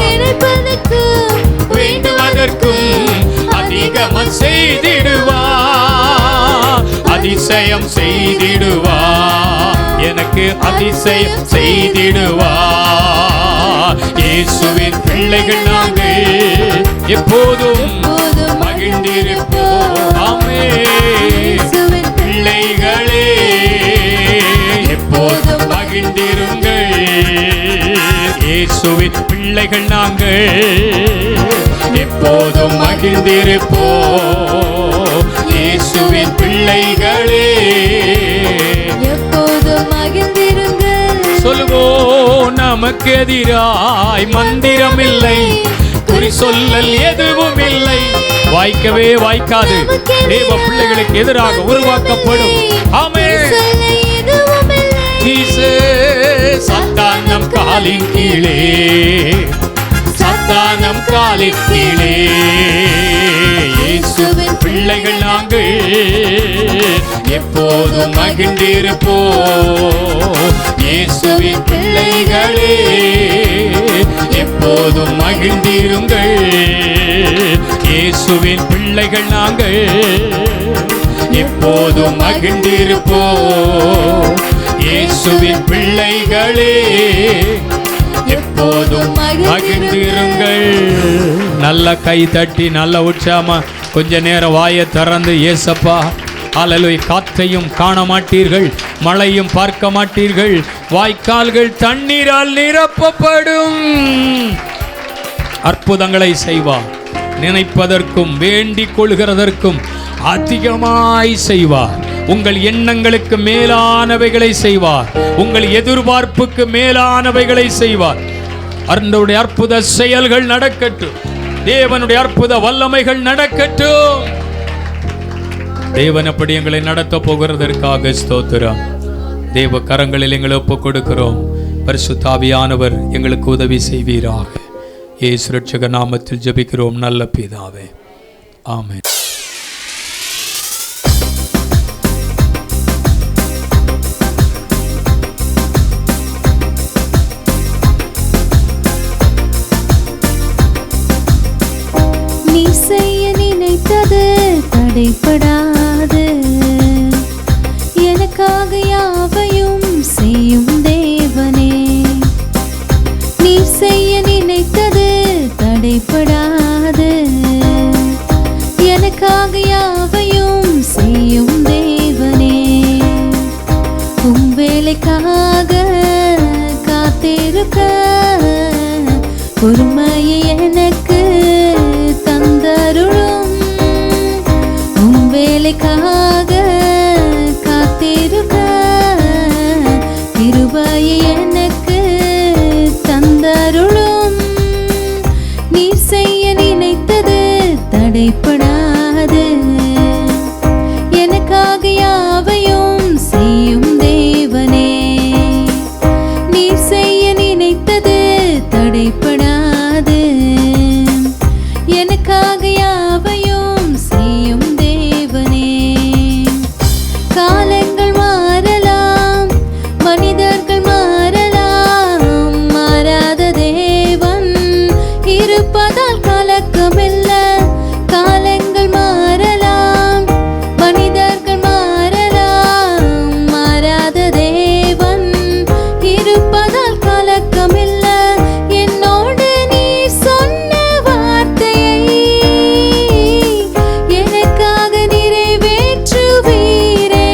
S1: நினைப்பதற்கும் வேண்டுவதற்கும் அதிகமா செய்திடுவார். அதிசயம் செய்திடுவார், எனக்கு அதிசயம் செய்திடுவார். இயேசுவின் பிள்ளைகள் நாங்கள் எப்போதும் மகிழ்ந்திருப்போம். ஆமென். பிள்ளைகளே எப்போதும் மகிழ்ந்திருங்கள். இயேசுவின் பிள்ளைகள் நாங்கள் எப்போதும் மகிழ்ந்திருப்போம். இயேசுவின் பிள்ளைகளே எப்போதும் மகிழ்ந்திருங்கள். சொல்லுவோம். நமக்கு எதிராய் மந்திரம் இல்லை, குறி சொல்லல் எதுவும் இல்லை. வாய்க்கவே வாய்க்காது தேவ பிள்ளைகளுக்கு எதிராக உருவாக்கப்படும். ஆமென். சாத்தான் நம் காலின் கீழே. சாத்தான் நம் காலின் கீழே. இயேசுவின் பிள்ளைகள் நாங்கள் எப்போதும் மகிழ்ந்திருப்போம். இயேசுவின் பிள்ளைகளே எப்போதும் மகிழ்ந்திருங்கள். இயேசுவின் பிள்ளைகள் நாங்கள் எப்போதும் மகிழ்ந்திருப்போம். இயேசுவின் பிள்ளைகளே எப்போதும் மகிழ்ந்திருங்கள். நல்ல கை தட்டி நல்ல உற்சாகமா கொஞ்ச நேரம் வாயை திறந்து இயேசப்பா அல்லேலூயா. காற்றையும் காண மாட்டீர்கள், மழையும் பார்க்க மாட்டீர்கள், வாய்க்கால்கள் தண்ணீரால் நிரப்பப்படும். அற்புதங்களை செய்வார். நினைப்பதற்கும் வேண்டிக் கொள்கிறதற்கும் அதிகமாய் செய்வார். உங்கள் எண்ணங்களுக்கு மேலானவைகளை செய்வார். உங்கள் எதிர்பார்ப்புக்கு மேலானவைகளை செய்வார். அவருடைய அற்புத செயல்கள் நடக்கட்டும். தேவனுடைய அற்புத வல்லமைகள் நடக்கட்டும். தேவன் அப்படி எங்களை நடத்த போகிறதற்காக ஸ்தோத்திரம். தேவ கரங்களில் எங்களை ஒப்புக் கொடுக்கிறோம். பரிசுத்த ஆவியானவர் எங்களுக்கு உதவி செய்வீராக. இயேசு ரட்சக நாமத்தில் ஜெபிக்கிறோம் நல்ல பிதாவே. ஆமென்.
S2: நீ செய்ய நினைத்தது தடைப்படாது. எனக்காக யாவையும் செய்யும் தேவனே. பொறுமையை எனக்கு தந்தருளும். உம் வேலைக்காக காத்திருக்க கிருபையை எனக்கு தந்தருளும். நீர் செய்ய நினைத்தது தடைப்படாது. எனக்காக யாவையும் செய்யும் தேவனே. நீர் செய்ய நினைத்தது தடைப்படாது. எனக்காக யாவையும் செய்யும் தேவனே. காலங்கள் மாறலாம், மனிதர்கள் மாறலாம், மாறாத தேவன் இருப்பதால் கலக்கமில்ல. காலங்கள் மாறலாம், மனிதர்கள் மாறலாம், மாறாத தேவன் இருப்பதால் கலக்கமில்ல. என்னோடு நீ சொன்ன வார்த்தையை எனக்காக நிறைவேற்றுவீரே.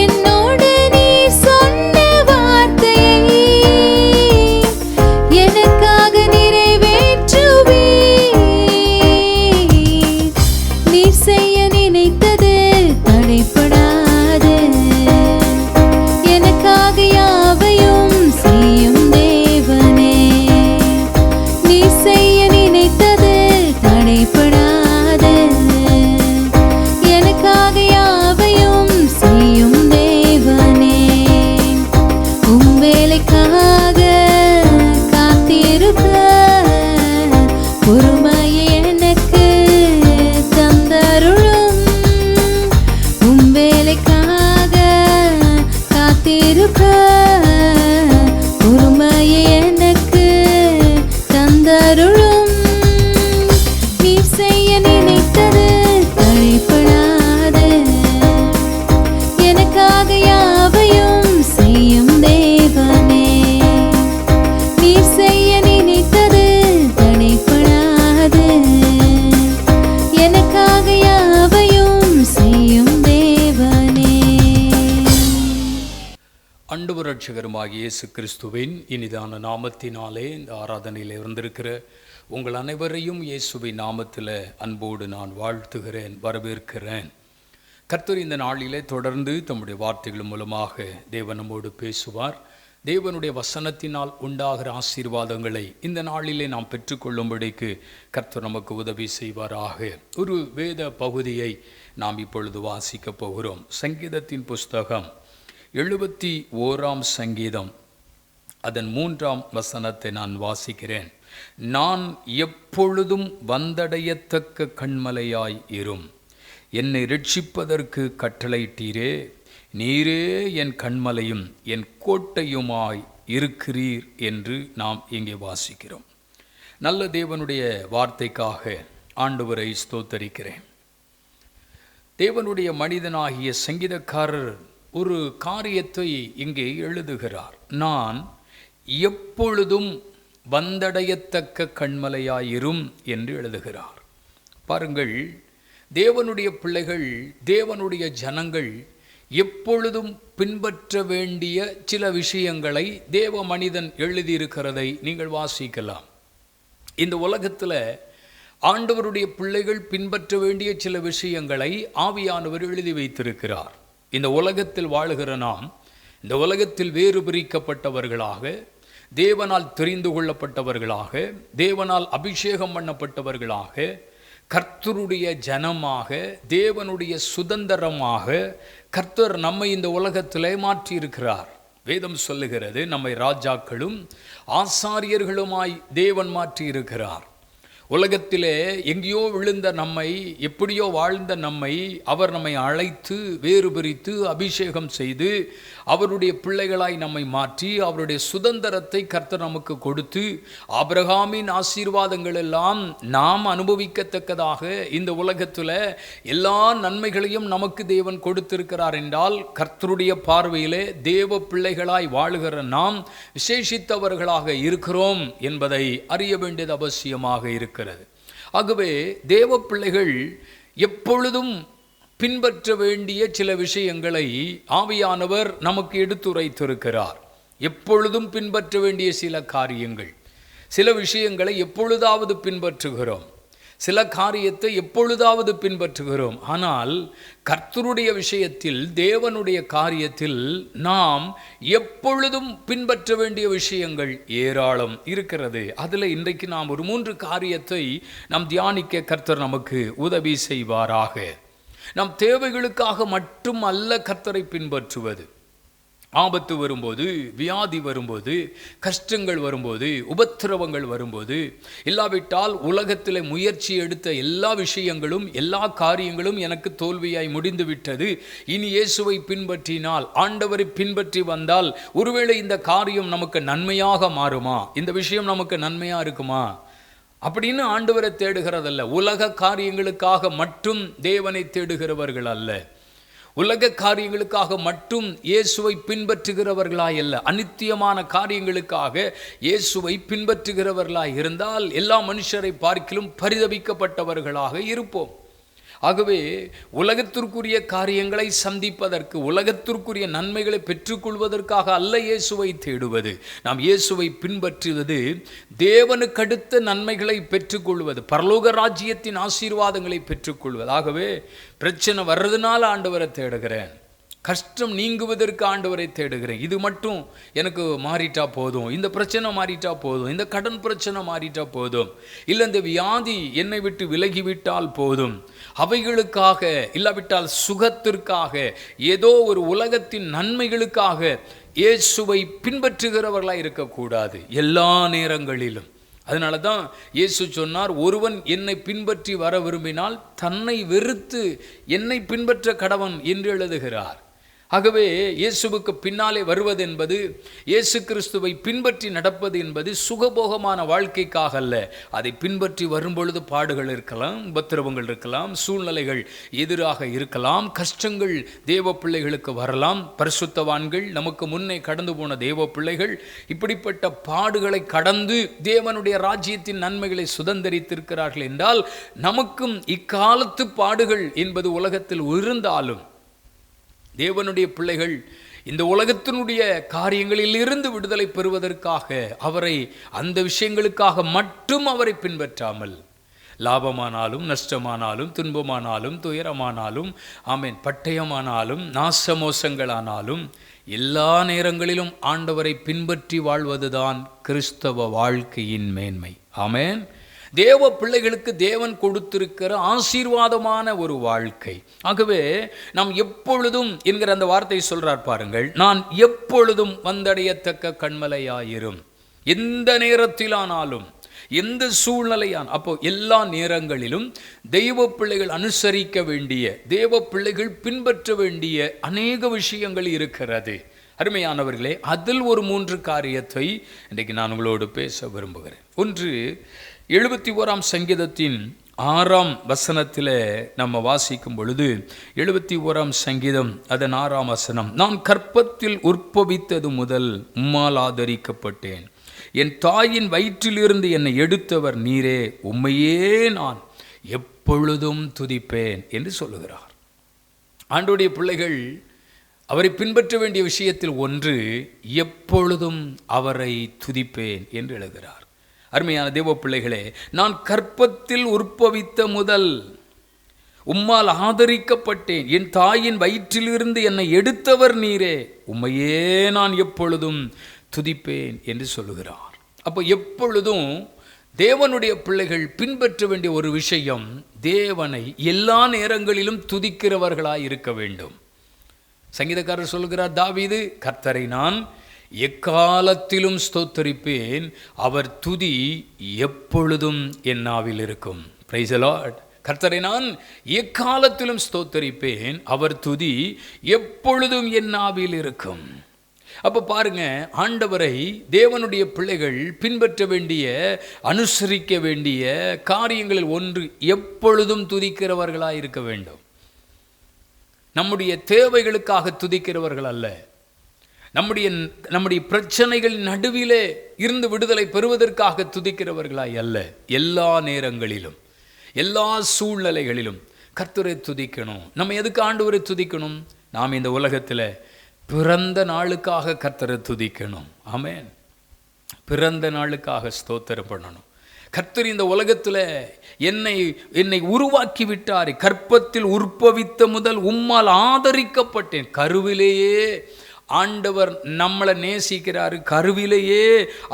S2: என்னோடு நீ சொன்ன வார்த்தையை எனக்காக நிறைவேற்றுவீர். நீர் செய்ய நினைத்தது தடைப்படாது. எனக்காக யாவையும் செய்யும் தேவனே. நீர் செய்ய நினைத்தது தடைப்படாது. எனக்காக யாவையும் செய்யும் தேவனே. உம் வேலைக்காக காத்திருக்க பொறுமையை எனக்கு தந்தருளும். உம் வேலைக்காக காத்திருக்க பொறுமையை எனக்கு தந்தருளும். நீர் செய்ய நினைத்தது தடைப்படாது. எனக்காக யாவையும் செய்யும் தேவனே. நீர் செய்ய நினைத்தது தடைப்படாது. எனக்காக யாவையும் செய்யும் தேவனே.
S1: ஆண்டவர் ரட்சகருமாகிய இயேசு கிறிஸ்துவின் இனிதான நாமத்தினாலே இந்த ஆராதனையில் இருந்திருக்கிற உங்கள் அனைவரையும் இயேசுவின் நாமத்தில் அன்போடு நான் வாழ்த்துகிறேன், வரவேற்கிறேன். கர்த்தர் இந்த நாளிலே தொடர்ந்து தம்முடைய வார்த்தைகள் மூலமாக தேவன் நம்மோடு பேசுவார். தேவனுடைய வசனத்தினால் உண்டாகிற ஆசீர்வாதங்களை இந்த நாளிலே நாம் பெற்றுக்கொள்ளும்படிக்கு கர்த்தர் நமக்கு உதவி செய்வாராக. ஒரு வேத பகுதியை நாம் இப்பொழுது வாசிக்கப் போகிறோம். சங்கீதத்தின் புஸ்தகம் 71ஆம் சங்கீதம், அதன் 3ஆம் வசனத்தை நான் வாசிக்கிறேன். நான் எப்பொழுதும் வந்தடையத்தக்க கண்மலையாய் இரும். என்னை இரட்சிப்பதற்கு கட்டளையிட்டீரே. நீரே என் கண்மலையும் என் கோட்டையுமாய் இருக்கிறீர் என்று நாம் இங்கே வாசிக்கிறோம். நல்ல தேவனுடைய வார்த்தைக்காக ஆண்டவரை ஸ்தோத்தரிக்கிறேன். தேவனுடைய மனிதனாகிய சங்கீதக்காரர் ஒரு காரியத்தை இங்கே எழுதுகிறார். நான் எப்பொழுதும் வந்தடையத்தக்க கண்மலையாயிரும் என்று எழுதுகிறார். பாருங்கள், தேவனுடைய பிள்ளைகள், தேவனுடைய ஜனங்கள் எப்பொழுதும் பின்பற்ற வேண்டிய சில விஷயங்களை தேவ மனிதன் எழுதியிருக்கிறதை நீங்கள் வாசிக்கலாம். இந்த உலகத்தில் ஆண்டவருடைய பிள்ளைகள் பின்பற்ற வேண்டிய சில விஷயங்களை ஆவியானவர் எழுதி வைத்திருக்கிறார். இந்த உலகத்தில் வாழுகிற நாம் இந்த உலகத்தில் வேறு பிரிக்கப்பட்டவர்களாக, தேவனால் தெரிந்து கொள்ளப்பட்டவர்களாக, தேவனால் அபிஷேகம் பண்ணப்பட்டவர்களாக, கர்த்தருடைய ஜனமாக, தேவனுடைய சுதந்திரமாக கர்த்தர் நம்மை இந்த உலகத்திலே மாற்றியிருக்கிறார். வேதம் சொல்லுகிறது, நம்மை ராஜாக்களும் ஆசாரியர்களுமாய் தேவன் மாற்றியிருக்கிறார். உலகத்திலே எங்கேயோ விழுந்த நம்மை, எப்படியோ வாழ்ந்த நம்மை அவர் நம்மை அழைத்து வேறு பிரித்து அபிஷேகம் செய்து அவருடைய பிள்ளைகளாய் நம்மை மாற்றி அவருடைய சுதந்திரத்தை கர்த்தர் நமக்கு கொடுத்து ஆபிரகாமின் ஆசீர்வாதங்கள் எல்லாம் நாம் அனுபவிக்கத்தக்கதாக இந்த உலகத்தில் எல்லா நன்மைகளையும் நமக்கு தேவன் கொடுத்திருக்கிறார் என்றால், கர்த்தருடைய பார்வையிலே தேவ பிள்ளைகளாய் வாழுகிற நாம் விசேஷித்தவர்களாக இருக்கிறோம் என்பதை அறிய வேண்டியது அவசியமாக இருக்கிறது. ஆகவே தேவ பிள்ளைகள் எப்பொழுதும் பின்பற்ற வேண்டிய சில விஷயங்களை ஆவியானவர் நமக்கு எடுத்துரைத்திருக்கிறார். எப்பொழுதும் பின்பற்ற வேண்டிய சில காரியங்கள், சில விஷயங்களை எப்பொழுதாவது பின்பற்றுகிறோம், சில காரியத்தை எப்பொழுதாவது பின்பற்றுகிறோம். ஆனால் கர்த்தருடைய விஷயத்தில், தேவனுடைய காரியத்தில் நாம் எப்பொழுதும் பின்பற்ற வேண்டிய விஷயங்கள் ஏராளம் இருக்கிறது. அதில் இன்றைக்கு நாம் ஒரு 3 காரியத்தை நாம் தியானிக்க கர்த்தர் நமக்கு உதவி செய்வாராக. நம் தேவைகளுக்காக மட்டும் அல்ல கர்த்தரை பின்பற்றுவது. ஆபத்து வரும்போது, வியாதி வரும்போது, கஷ்டங்கள் வரும்போது, உபத்திரவங்கள் வரும்போது, இல்லாவிட்டால் உலகத்தில் முயற்சி எடுத்த எல்லா விஷயங்களும், எல்லா காரியங்களும் எனக்கு தோல்வியாய் முடிந்து விட்டது, இனி இயேசுவை பின்பற்றினால், ஆண்டவரை பின்பற்றி வந்தால் ஒருவேளை இந்த காரியம் நமக்கு நன்மையாக மாறுமா, இந்த விஷயம் நமக்கு நன்மையாக இருக்குமா அப்படின்னு ஆண்டவரை தேடுகிறதல்ல. உலக காரியங்களுக்காக மட்டும் தேவனை தேடுகிறவர்கள் அல்ல, உலக காரியங்களுக்காக மட்டும் இயேசுவை பின்பற்றுகிறவர்களாய் அல்ல, அநித்தியமான காரியங்களுக்காக இயேசுவை பின்பற்றுகிறவர்களாய் இருந்தால் எல்லா மனுஷரை பார்க்கிலும் பரிதபிக்கப்பட்டவர்களாக இருப்போம். ஆகவே உலகத்திற்குரிய காரியங்களை சந்திப்பதற்கு, உலகத்திற்குரிய நன்மைகளை பெற்றுக்கொள்வதற்காக அல்ல இயேசுவை தேடுவது. நாம் இயேசுவை பின்பற்றுவது தேவனுக்கடுத்த நன்மைகளை பெற்றுக்கொள்வது, பரலோக ராஜ்யத்தின் ஆசீர்வாதங்களை பெற்றுக்கொள்வது. ஆகவே பிரச்சனை வர்றதுனால ஆண்டவரை தேடுகிறேன், கஷ்டம் நீங்குவதற்கு ஆண்டவரை தேடுகிறேன், இது மட்டும் எனக்கு மாறிட்டா போதும், இந்த பிரச்சனை மாறிட்டா போதும், இந்த கடன் பிரச்சனை மாறிட்டா போதும், இல்லை இந்த வியாதி என்னை விட்டு விலகிவிட்டால் போதும், அவைகளுக்காக இல்லாவிட்டால் சுகத்திற்காக, ஏதோ ஒரு உலகத்தின் நன்மைகளுக்காக இயேசுவை பின்பற்றுகிறவர்களாக இருக்கக்கூடாது எல்லா நேரங்களிலும். அதனால தான் இயேசு சொன்னார், ஒருவன் என்னை பின்பற்றி வர விரும்பினால் தன்னை வெறுத்து என்னை பின்பற்ற கடவன் என்று எழுதுகிறார். ஆகவே இயேசுவுக்கு பின்னாலே வருவது என்பது, இயேசு கிறிஸ்துவை பின்பற்றி நடப்பது என்பது சுகபோகமான வாழ்க்கைக்காக அல்ல. அதை பின்பற்றி வரும்பொழுது பாடுகள் இருக்கலாம், உபத்திரவங்கள் இருக்கலாம், சூழ்நிலைகள் எதிராக இருக்கலாம், கஷ்டங்கள் தேவ பிள்ளைகளுக்கு வரலாம். பரிசுத்தவான்கள், நமக்கு முன்னே கடந்து போன தேவ பிள்ளைகள் இப்படிப்பட்ட பாடுகளை கடந்து தேவனுடைய ராஜ்யத்தின் நன்மைகளை சுதந்திரித்திருக்கிறார்கள் என்றால், நமக்கும் இக்காலத்து பாடுகள் என்பது உலகத்தில் இருந்தாலும் தேவனுடைய பிள்ளைகள் இந்த உலகத்தினுடைய காரியங்களில் இருந்து விடுதலை பெறுவதற்காக அவரை, அந்த விஷயங்களுக்காக மட்டும் அவரை பின்பற்றாமல், லாபமானாலும் நஷ்டமானாலும் துன்பமானாலும் துயரமானாலும் ஆமென் பட்டயமானாலும் நாசமோசங்களானாலும் எல்லா நேரங்களிலும் ஆண்டவரை பின்பற்றி வாழ்வதுதான் கிறிஸ்தவ வாழ்க்கையின் மேன்மை. ஆமென். தேவ பிள்ளைகளுக்கு தேவன் கொடுத்திருக்கிற ஆசீர்வாதமான ஒரு வாழ்க்கை. ஆகவே நாம் எப்பொழுதும் என்கிற அந்த வார்த்தையை சொல்றார் பாருங்கள், நான் எப்பொழுதும் வந்தடையத்தக்க கண்மலையாயிரும், எந்த நேரத்திலானாலும் எந்த சூழ்நிலையான். அப்போ எல்லா நேரங்களிலும் தெய்வ பிள்ளைகள் அனுசரிக்க வேண்டிய, தேவ பிள்ளைகள் பின்பற்ற வேண்டிய அநேக விஷயங்கள் இருக்கிறது. அருமையானவர்களே, அதில் ஒரு 3 காரியத்தை இன்றைக்கு நான் உங்களோடு பேச விரும்புகிறேன். ஒன்று, 71ஆம் சங்கீதத்தின் 6ஆம் வசனத்தில் நம்ம வாசிக்கும் பொழுது, 71ஆம் சங்கீதம் அதன் 6ஆம் வசனம், நான் கற்பத்தில் உற்பவித்தது முதல் உம்மால் ஆதரிக்கப்பட்டேன், என் தாயின் வயிற்றிலிருந்து என்னை எடுத்தவர் நீரே, உம்மையே நான் எப்பொழுதும் துதிப்பேன் என்று சொல்லுகிறார். ஆண்டவருடைய பிள்ளைகள் அவரை பின்பற்ற வேண்டிய விஷயத்தில் ஒன்று, எப்பொழுதும் அவரை துதிப்பேன் என்று எழுதுகிறார். அருமையான தேவ பிள்ளைகளே, நான் கற்பத்தில் உற்பவித்த முதல் உம்மால் ஆதரிக்கப்பட்டேன், என் தாயின் வயிற்றிலிருந்து என்னை எடுத்தவர் நீரே, உம்மையே நான் எப்பொழுதும் துதிப்பேன் என்று சொல்லுகிறார். அப்போ எப்பொழுதும் தேவனுடைய பிள்ளைகள் பின்பற்ற வேண்டிய ஒரு விஷயம், தேவனை எல்லா நேரங்களிலும் துதிக்கிறவர்களாய் இருக்க வேண்டும். சங்கீதக்காரர் சொல்கிறார், தாவீது, கர்த்தரை நான் எக்காலத்திலும் ஸ்தோத்தரிப்பேன், அவர் துதி எப்பொழுதும் என் நாவில் இருக்கும். Praise the Lord. கர்த்தரை நான் எக்காலத்திலும் ஸ்தோத்தரிப்பேன், அவர் துதி எப்பொழுதும் என் நாவில் இருக்கும். அப்போ பாருங்க, ஆண்டவரை தேவனுடைய பிள்ளைகள் பின்பற்ற வேண்டிய, அனுசரிக்க வேண்டிய காரியங்களில் ஒன்று, எப்பொழுதும் துதிக்கிறவர்களாக இருக்க வேண்டும். நம்முடைய தேவைகளுக்காக துதிக்கிறவர்கள் அல்ல, நம்முடைய பிரச்சனைகள் நடுவிலே இருந்து விடுதலை பெறுவதற்காக துதிக்கிறவர்களாய் அல்ல, எல்லா நேரங்களிலும் எல்லா சூழ்நிலைகளிலும் கர்த்தரை துதிக்கணும். நம்ம எதுக்கு ஆண்டவரை துதிக்கணும்? நாம் இந்த உலகத்தில் பிறந்த நாளுக்காக கர்த்தரை துதிக்கணும். ஆமென். பிறந்த நாளுக்காக ஸ்தோத்திரம் பண்ணணும். கர்த்தர் இந்த உலகத்தில் என்னை உருவாக்கி விட்டார். கற்பத்தில் உற்பவித்த முதல் உம்மால் ஆதரிக்கப்பட்டேன். கருவிலேயே ஆண்டவர் நம்மளை நேசிக்கிறாரு. கருவிலேயே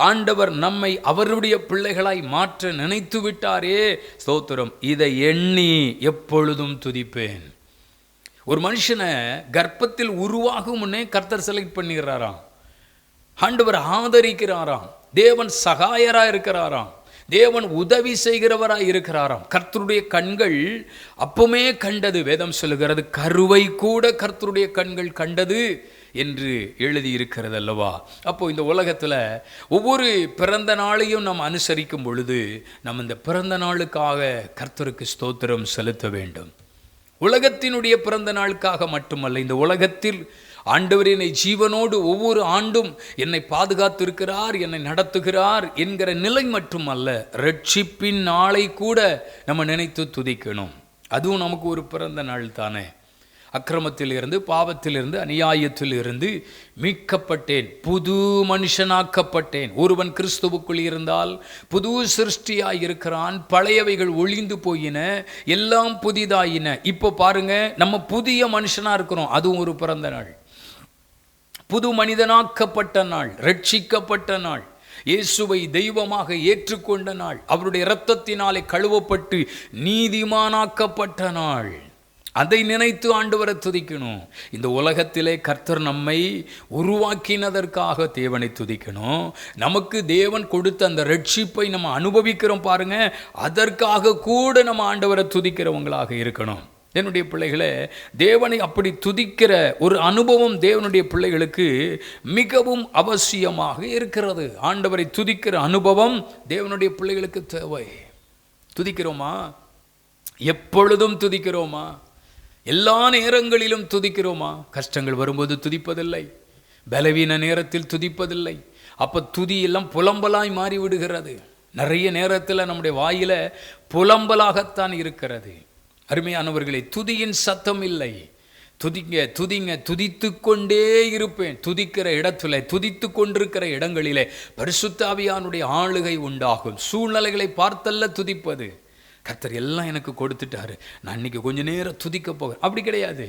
S1: ஆண்டவர் நம்மை அவருடைய பிள்ளைகளாய் மாற்ற நினைத்து விட்டாரே. ஸ்தோத்திரம். இதை எண்ணி எப்பொழுதும் துதிப்பேன். ஒரு மனுஷனை கர்ப்பத்தில் உருவாகும் முன்னே கர்த்தர் செலக்ட் பண்ணிடுறாராம். ஆண்டவர் ஆதரிக்கிறாராம். தேவன் சகாயராக இருக்கிறாராம். தேவன் உதவி செய்கிறவராய் இருக்கிறாராம். கர்த்தருடைய கண்கள் அப்பமே கண்டது. வேதம் சொல்லுகிறது, கருவை கூட கர்த்தருடைய கண்கள் கண்டது என்று எழுதி இருக்கிறது அல்லவா. அப்போ இந்த உலகத்தில் ஒவ்வொரு பிறந்த நாளையும் நாம் அனுசரிக்கும் பொழுது நம்ம இந்த பிறந்த நாளுக்காக கர்த்தருக்கு ஸ்தோத்திரம் செலுத்த வேண்டும். உலகத்தினுடைய பிறந்த நாளுக்காக மட்டுமல்ல, இந்த உலகத்தில் ஆண்டவர் என்னை ஜீவனோடு ஒவ்வொரு ஆண்டும் என்னை பாதுகாத்திருக்கிறார், என்னை நடத்துகிறார் என்கிற நிலை மட்டுமல்ல, ரட்சிப்பின் நாளை கூட நம்ம நினைத்து துதிக்கணும். அதுவும் நமக்கு ஒரு பிறந்த நாள் தானே. அக்கிரமத்திலிருந்து, பாவத்திலிருந்து, அநியாயத்திலிருந்து மீட்கப்பட்டேன், புது மனுஷனாக்கப்பட்டேன். ஒருவன் கிறிஸ்துவுக்குள் இருந்தால் புது சிருஷ்டியாய் இருக்கிறான். பழையவைகள் ஒழிந்து போயின, எல்லாம் புதிதாயின. இப்போ பாருங்க, நம்ம புதிய மனுஷனா இருக்கிறோம். அதுவும் ஒரு பிறந்த நாள். புது மனிதனாக்கப்பட்ட நாள், ரட்சிக்கப்பட்ட நாள், இயேசுவை தெய்வமாக ஏற்றுக்கொண்ட நாள், அவருடைய இரத்தத்தினாலே கழுவப்பட்டு நீதிமானாக்கப்பட்ட நாள். அதை நினைத்து ஆண்டவரை துதிக்கணும். இந்த உலகத்திலே கர்த்தர் நம்மை உருவாக்கினதற்காக தேவனை துதிக்கணும். நமக்கு தேவன் கொடுத்த அந்த ரட்சிப்பை நம்ம அனுபவிக்கிறோம் பாருங்க, அதற்காக கூட நம்ம ஆண்டவரை துதிக்கிறவங்களாக இருக்கணும். என்னுடைய பிள்ளைகளே, தேவனை அப்படி துதிக்கிற ஒரு அனுபவம் தேவனுடைய பிள்ளைகளுக்கு மிகவும் அவசியமாக இருக்கிறது. ஆண்டவரை துதிக்கிற அனுபவம் தேவனுடைய பிள்ளைகளுக்கு தேவை. துதிக்கிறோமா? எப்பொழுதும் துதிக்கிறோமா? எல்லா நேரங்களிலும் துதிக்கிறோமா? கஷ்டங்கள் வரும்போது துதிப்பதில்லை, பலவீன நேரத்தில் துதிப்பதில்லை. அப்போ துதி எல்லாம் புலம்பலாய் மாறிவிடுகிறது. நிறைய நேரத்தில் நம்முடைய வாயில புலம்பலாகத்தான் இருக்கிறது. அருமையானவர்களே, துதியின் சத்தம் இல்லை. துதிங்க துதிங்க, துதித்து கொண்டே இருப்பேன். துதிக்கிற இடத்துல, துதித்து கொண்டிருக்கிற இடங்களிலே பரிசுத்த ஆவியானுடைய ஆளுகை உண்டாகும். சூழ்நிலைகளை பார்த்தல்ல துதிப்பது. கர்த்தர் எல்லாம் எனக்கு கொடுத்துட்டாரு, நான் இன்னைக்கு கொஞ்ச நேரம் துதிக்க போகிறேன், அப்படி கிடையாது.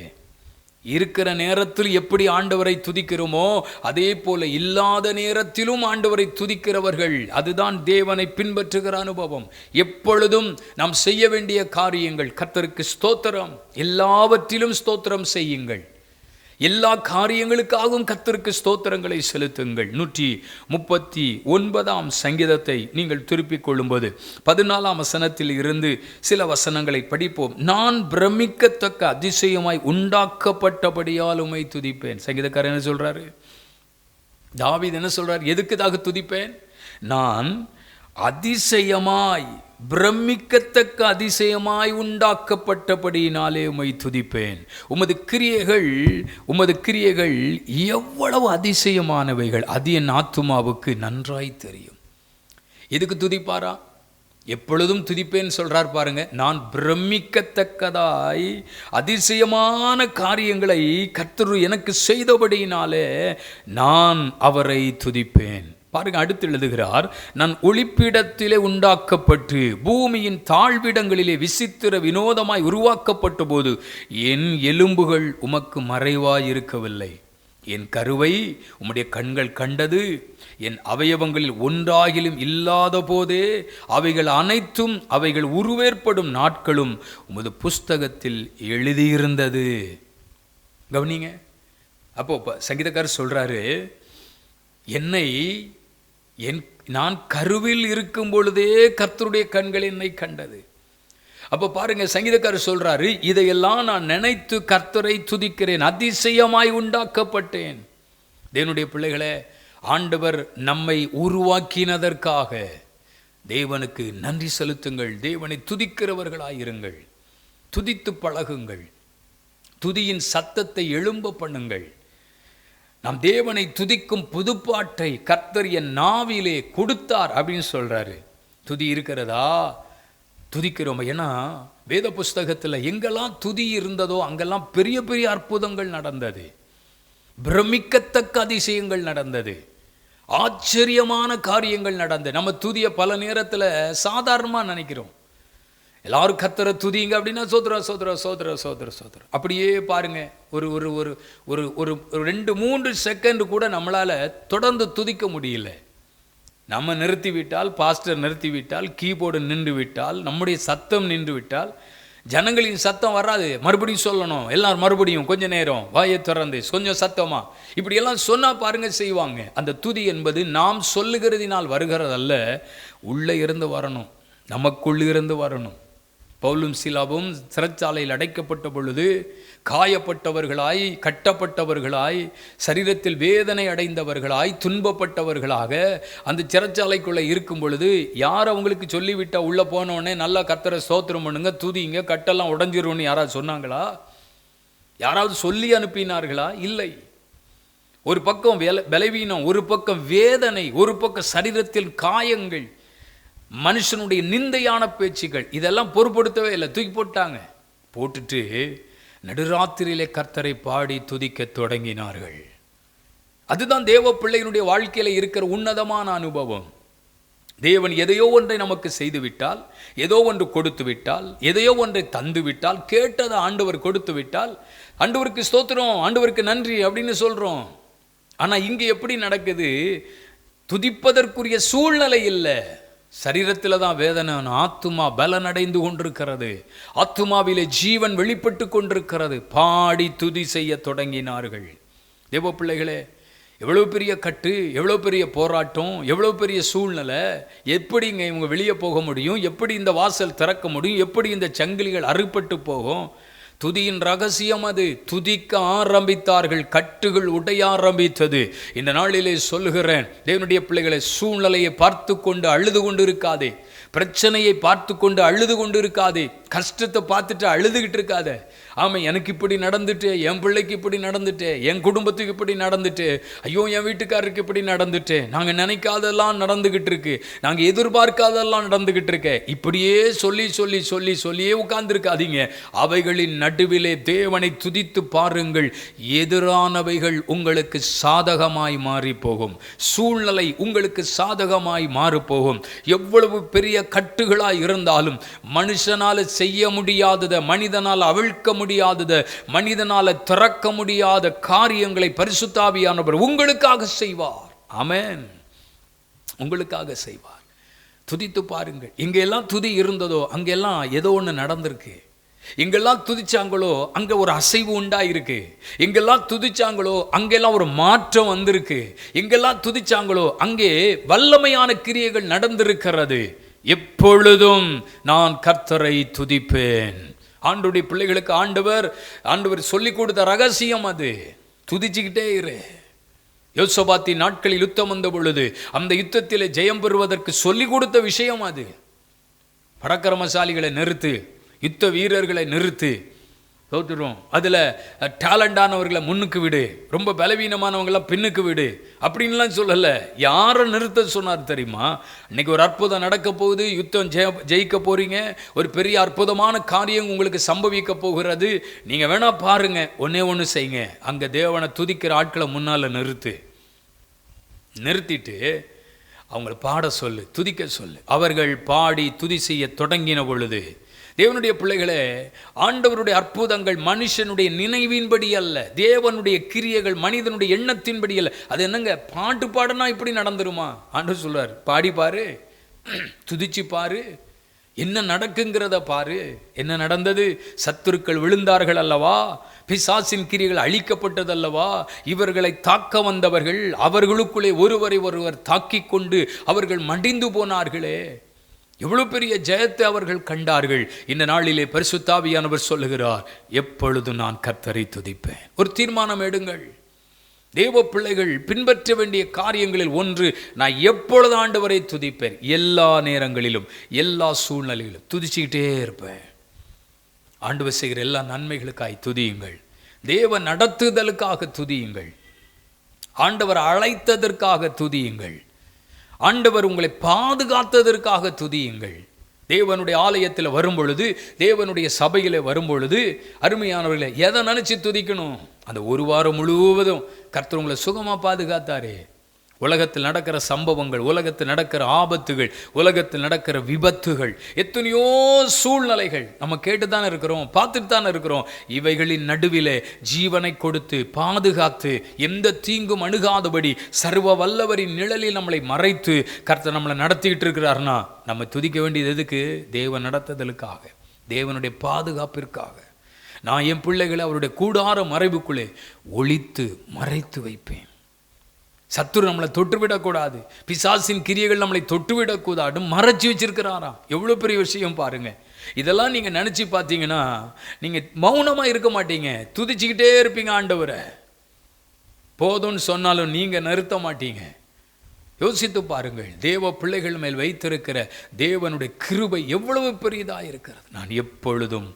S1: இருக்கிற நேரத்தில் எப்படி ஆண்டவரை துதிக்கிறோமோ அதே போல இல்லாத நேரத்திலும் ஆண்டவரை துதிக்கிறவர்கள், அதுதான் தேவனை பின்பற்றுகிற அனுபவம். எப்பொழுதும் நாம் செய்ய வேண்டிய காரியங்கள் கர்த்தருக்கு ஸ்தோத்திரம். எல்லாவற்றிலும் ஸ்தோத்திரம் செய்யுங்கள். எல்லா காரியங்களுக்காகவும் கர்த்தருக்கு ஸ்தோத்திரங்களை செலுத்துங்கள். 139ஆம் சங்கீதத்தை நீங்கள் திருப்பிக் கொள்ளும்போது 14ஆம் வசனத்தில் இருந்து சில வசனங்களை படிப்போம். நான் பிரமிக்கத்தக்க அதிசயமாய் உண்டாக்கப்பட்டபடியால் உம்மை துதிப்பேன். சங்கீதக்காரர் என்ன சொல்றாரு? தாவீது என்ன சொல்றார்? எதுக்குதாக துதிப்பேன்? நான் அதிசயமாய், பிரமிக்கத்தக்க அதிசயமாய் உண்டாக்கப்பட்டபடியினாலே உம்மை துதிப்பேன். உமது கிரியைகள் எவ்வளவு அதிசயமானவைகள், அது என் ஆத்துமாவுக்கு நன்றாய் தெரியும். எதுக்கு துதிப்பாரா? எப்பொழுதும் துதிப்பேன் சொல்றார் பாருங்க. நான் பிரமிக்கத்தக்கதாய் அதிசயமான காரியங்களை கர்த்தர் எனக்கு செய்தபடியினாலே நான் அவரை துதிப்பேன். பாருங்க, அடுத்து எழுதுகிறார், நான் ஒளிப்பிடத்திலே உண்டாக்கப்பட்டு பூமியின் தாழ்விடங்களிலே விசித்திர வினோதமாய் உருவாக்கப்பட்ட போது என் எலும்புகள் உமக்கு மறைவாய் இருக்கவில்லை. என் கருவை உம்முடைய கண்கள் கண்டது. என் அவயவங்களில் ஒன்றாகிலும் இல்லாத போதே அவைகள் அனைத்தும், அவைகள் உருவேற்படும் நாட்களும் உமது புஸ்தகத்தில் எழுதியிருந்தது. கவனிங்க. அப்போ சங்கீதக்காரர் சொல்றாரு, நான் கருவில் இருக்கும் பொழுதே கர்த்தருடைய கண்கள் என்னை கண்டது. அப்போ பாருங்க, சங்கீதக்காரர் சொல்றாரு, இதையெல்லாம் நான் நினைத்து கர்த்தரை துதிக்கிறேன், அதிசயமாய் உண்டாக்கப்பட்டேன். தேவனுடைய பிள்ளைகளே, ஆண்டவர் நம்மை உருவாக்கினதற்காக தேவனுக்கு நன்றி செலுத்துங்கள். தேவனை துதிக்கிறவர்களாயிருங்கள். துதித்து பழகுங்கள். துதியின் சத்தத்தை எழும்ப பண்ணுங்கள். நாம் தேவனை துதிக்கும் புதுப்பாட்டை கர்த்தர் என் நாவிலே கொடுத்தார் அப்படின்னு சொல்றாரு. துதி இருக்கிறதா? துதிக்கிறோம். ஏன்னா வேத புஸ்தகத்தில் எங்கெல்லாம் துதி இருந்ததோ அங்கெல்லாம் பெரிய பெரிய அற்புதங்கள் நடந்தது. பிரமிக்கத்தக்க அதிசயங்கள் நடந்தது, ஆச்சரியமான காரியங்கள் நடந்தது. நம்ம துதிய பல நேரத்தில் சாதாரணமாக நினைக்கிறோம். எல்லாரும் கர்த்தரை துதிங்க அப்படின்னா சோதர சோதர சோதர சோதர சோதர அப்படியே பாருங்க. ஒரு ஒரு ஒரு ஒரு ஒரு 2-3 செகண்ட் கூட நம்மளால் தொடர்ந்து துதிக்க முடியல. நம்ம நிறுத்திவிட்டால், பாஸ்டர் நிறுத்திவிட்டால், கீபோர்டு நின்று விட்டால், நம்முடைய சத்தம் நின்று விட்டால், ஜனங்களின் சத்தம் வராது. மறுபடியும் சொல்லணும், எல்லாரும் மறுபடியும் கொஞ்ச நேரம் வாயை திறந்து கொஞ்சம் சத்தமா இப்படியெல்லாம் சொன்னால் பாருங்க செய்வாங்க. அந்த துதி என்பது நாம் சொல்லுகிறதினால் வருகிறதல்ல, உள்ளே இருந்து வரணும், நமக்குள்ள இருந்து வரணும். பவுலும் சீலாவும் சிறைச்சாலையில் அடைக்கப்பட்ட பொழுது காயப்பட்டவர்களாய், கட்டப்பட்டவர்களாய், சரீரத்தில் வேதனை அடைந்தவர்களாய், துன்பப்பட்டவர்களாக அந்த சிறைச்சாலைக்குள்ளே இருக்கும் பொழுது யார் அவங்களுக்கு சொல்லிவிட்டா உள்ளே போனோடனே நல்லா கர்த்தரை ஸ்தோத்திரம் பண்ணுங்க, துதிங்க, கட்டெல்லாம் உடஞ்சிரும்னு யாராவது சொன்னாங்களா? யாராவது சொல்லி அனுப்பினார்களா? இல்லை. ஒரு பக்கம் பலவீனம், ஒரு பக்கம் வேதனை, ஒரு பக்கம் சரீரத்தில் காயங்கள், மனுஷனுடைய நிந்தையான பேச்சுகள், இதெல்லாம் பொருட்படுத்தவே இல்லை, தூக்கி போட்டாங்க. போட்டுட்டு நடுராத்திரியிலே கர்த்தரை பாடி துதிக்க தொடங்கினார்கள். அதுதான் தேவ பிள்ளையினுடைய வாழ்க்கையில் இருக்கிற உன்னதமான அனுபவம். தேவன் எதையோ ஒன்றை நமக்கு செய்து விட்டால், ஏதோ ஒன்று கொடுத்து விட்டால், எதையோ ஒன்றை தந்து விட்டால், கேட்டதை ஆண்டவர் கொடுத்து விட்டால், ஆண்டவருக்கு ஸ்தோத்திரம், ஆண்டவருக்கு நன்றி அப்படின்னு சொல்கிறோம். ஆனால் இங்கே எப்படி நடக்குது? துதிப்பதற்குரிய சூழ்நிலை இல்லை. சரீரத்தில் தான் வேதனை, ஆத்துமா பலனடைந்து கொண்டிருக்கிறது, ஆத்துமாவிலே ஜீவன் வெளிப்பட்டு கொண்டிருக்கிறது. பாடி துதி செய்ய தொடங்கினார்கள். தேவ பிள்ளைகளே, எவ்வளோ பெரிய கட்டு, எவ்வளோ பெரிய போராட்டம், எவ்வளோ பெரிய சூழ்நிலை. எப்படிங்க இவங்க வெளியே போக முடியும்? எப்படி இந்த வாசல் திறக்க முடியும்? எப்படி இந்த சங்கிலிகள் அறுபட்டு போகும்? துதியின் ரகசியம் அது. துதிக்க ஆரம்பித்தார்கள், கட்டுகள் உடைய ஆரம்பித்தது. இந்த நாளிலே சொல்லுகிறேன், தேவனுடைய பிள்ளைகளை, சூழ்நிலையை பார்த்து கொண்டு அழுது கொண்டு இருக்காதே, பிரச்சனையை பார்த்து கொண்டு அழுது கொண்டு இருக்காதே, கஷ்டத்தை பார்த்துட்டு அழுதுகிட்டு இருக்காத. ஆமாம், எனக்கு இப்படி நடந்துட்டு, என் பிள்ளைக்கு இப்படி நடந்துட்டு, என் குடும்பத்துக்கு இப்படி நடந்துட்டு, ஐயோ என் வீட்டுக்காரருக்கு இப்படி நடந்துட்டு, நாங்கள் நினைக்காதெல்லாம் நடந்துக்கிட்டு இருக்கு, நாங்கள் எதிர்பார்க்காதெல்லாம் நடந்துக்கிட்டு இருக்க, இப்படியே சொல்லி சொல்லி சொல்லி சொல்லியே உட்கார்ந்துருக்காதீங்க. அவைகளின் நடுவிலே தேவனை துதித்து பாருங்கள். எதிரானவைகள் உங்களுக்கு சாதகமாய் மாறி போகும், சூழ்நிலை உங்களுக்கு சாதகமாய் மாறிப்போகும். எவ்வளவு பெரிய கட்டுகளாய் இருந்தாலும், மனுஷனால செய்ய முடியாததை, மனிதனால் அவிழ்க்க முடியாததை, மனிதனால திறக்க முடியாத காரியங்களை பரிசுத்த ஆவியானவர் உங்களுக்காக செய்வார். ஆமென், உங்களுக்காக செய்வார். துதித்து பாருங்கள். இங்கெல்லாம் துதி இருந்ததோ அங்கெல்லாம் ஏதோ ஒன்று நடந்திருக்கு. எங்கெல்லாம் துதிச்சாங்களோ அங்கே ஒரு அசைவு உண்டாயிருக்கு. எங்கெல்லாம் துதிச்சாங்களோ அங்கெல்லாம் ஒரு மாற்றம் வந்திருக்கு. எங்கெல்லாம் துதிச்சாங்களோ அங்கே வல்லமையான கிரியைகள் நடந்திருக்கிறது. எப்பொழுதும் நான் கர்த்தரை துதிப்பேன். ஆண்டவருடைய பிள்ளைகளுக்கு ஆண்டவர் சொல்லிக் கொடுத்த ரகசியம் அது. துதிச்சுக்கிட்டே இரு. யோசபாத்தின் நாட்களில் யுத்தம் வந்த பொழுது அந்த யுத்தத்தில் ஜெயம் பெறுவதற்கு சொல்லிக் கொடுத்த விஷயம் அது. பராக்கிரமசாலிகளை நிறுத்து, யுத்த வீரர்களை நிறுத்து, தோத்துரும். அதில் டேலண்டானவர்களை முன்னுக்கு விடு, ரொம்ப பலவீனமானவங்களாம் பின்னுக்கு விடு அப்படின்லாம் சொல்லலை. யாரை நிறுத்த சொன்னார் தெரியுமா? இன்னைக்கு ஒரு அற்புதம் நடக்க போகுது, யுத்தம் ஜெயிக்க போறீங்க, ஒரு பெரிய அற்புதமான காரியம் உங்களுக்கு சம்பவிக்க போகிறது. நீங்கள் வேணா பாருங்க, ஒன்னே ஒன்று செய்யுங்க, அங்கே தேவனை துதிக்கிற ஆட்களை முன்னால் நிறுத்திட்டு அவங்களை பாட சொல்லு, துதிக்க சொல்லு. அவர்கள் பாடி துதி செய்ய தொடங்கின பொழுது, தேவனுடைய பிள்ளைகளே, ஆண்டவருடைய அற்புதங்கள் மனுஷனுடைய நினைவின்படி அல்ல, தேவனுடைய கிரியைகள் மனிதனுடைய எண்ணத்தின்படி அல்ல. அது என்னங்க, பாட்டு பாடுனா இப்படி நடந்துருமா? ஆண்டவர் சொல்றார், பாடி பாரு, துதிச்சு பாரு, என்ன நடக்குங்கிறத பாரு. என்ன நடந்தது? சத்துருக்கள் விழுந்தார்கள் அல்லவா, பிசாசின் கிரியைகள் அழிக்கப்பட்டது அல்லவா, இவர்களை தாக்க வந்தவர்கள் அவர்களுக்குள்ளே ஒருவரை ஒருவர் தாக்கி கொண்டு அவர்கள் மடிந்து போனார்களே. எவ்வளவு பெரிய ஜெயத்தை அவர்கள் கண்டார்கள். இந்த நாளிலே பரிசுத்த ஆவியானவர் சொல்லுகிறார், எப்பொழுது நான் கர்த்தரை துதிப்பேன். ஒரு தீர்மானம் எடுங்கள். தேவ பிள்ளைகள் பின்பற்ற வேண்டிய காரியங்களில் ஒன்று, நான் எப்பொழுது ஆண்டவரை துதிப்பேன். எல்லா நேரங்களிலும், எல்லா சூழ்நிலையிலும் துதிச்சுக்கிட்டே இருப்பேன். ஆண்டவர் செய்கிற எல்லா நன்மைகளுக்காய் துதியுங்கள். தேவ நடத்துதலுக்காக துதியுங்கள். ஆண்டவர் அழைத்ததற்காக துதியுங்கள். ஆண்டவர் உங்களை பாதுகாத்ததற்காக துதியுங்கள். தேவனுடைய ஆலயத்தில் வரும் பொழுது, தேவனுடைய சபையில் வரும் பொழுது, அருமையானவர்களே, எதை நினச்சி துதிக்கணும்? அந்த ஒரு வாரம் முழுவதும் கர்த்தர் உங்களை சுகமாக பாதுகாத்தாரே. உலகத்தில் நடக்கிற சம்பவங்கள், உலகத்தில் நடக்கிற ஆபத்துகள், உலகத்தில் நடக்கிற விபத்துகள், எத்தனையோ சூழ்நிலைகள் நம்ம கேட்டு தானே இருக்கிறோம், பார்த்துட்டு தானே இருக்கிறோம். இவைகளின் நடுவிலே ஜீவனை கொடுத்து பாதுகாத்து எந்த தீங்கும் அணுகாதபடி சர்வ வல்லவரின் நிழலில் நம்மளை மறைத்து கர்த்தர் நம்மளை நடத்திக்கிட்டு இருக்கிறார்னா நம்ம துதிக்க வேண்டியது எதுக்கு? தேவன் நடத்துதலுக்காக, தேவனுடைய பாதுகாப்பிற்காக. நான் என் பிள்ளைகளை அவருடைய கூடார மறைவுக்குள்ளே ஒளித்து மறைத்து வைப்பேன். சத்துரு நம்மளை தொட்டுவிடக்கூடாது, பிசாசின் கிரியைகள் நம்மளை தொட்டுவிடக்கூடாது, மறைச்சி வச்சிருக்கிறாராம். எவ்வளோ பெரிய விஷயம் பாருங்க. இதெல்லாம் நீங்கள் நினச்சி பார்த்தீங்கன்னா நீங்கள் மௌனமாக இருக்க மாட்டீங்க, துதிச்சுக்கிட்டே இருப்பீங்க ஆண்டவரை. போதும்னு சொன்னாலும் நீங்கள் நிறுத்த மாட்டீங்க. யோசித்து பாருங்கள், தேவ பிள்ளைகள் மேல் வைத்திருக்கிற தேவனுடைய கிருபை எவ்வளவு பெரியதாக இருக்கிறது. நான் எப்பொழுதும்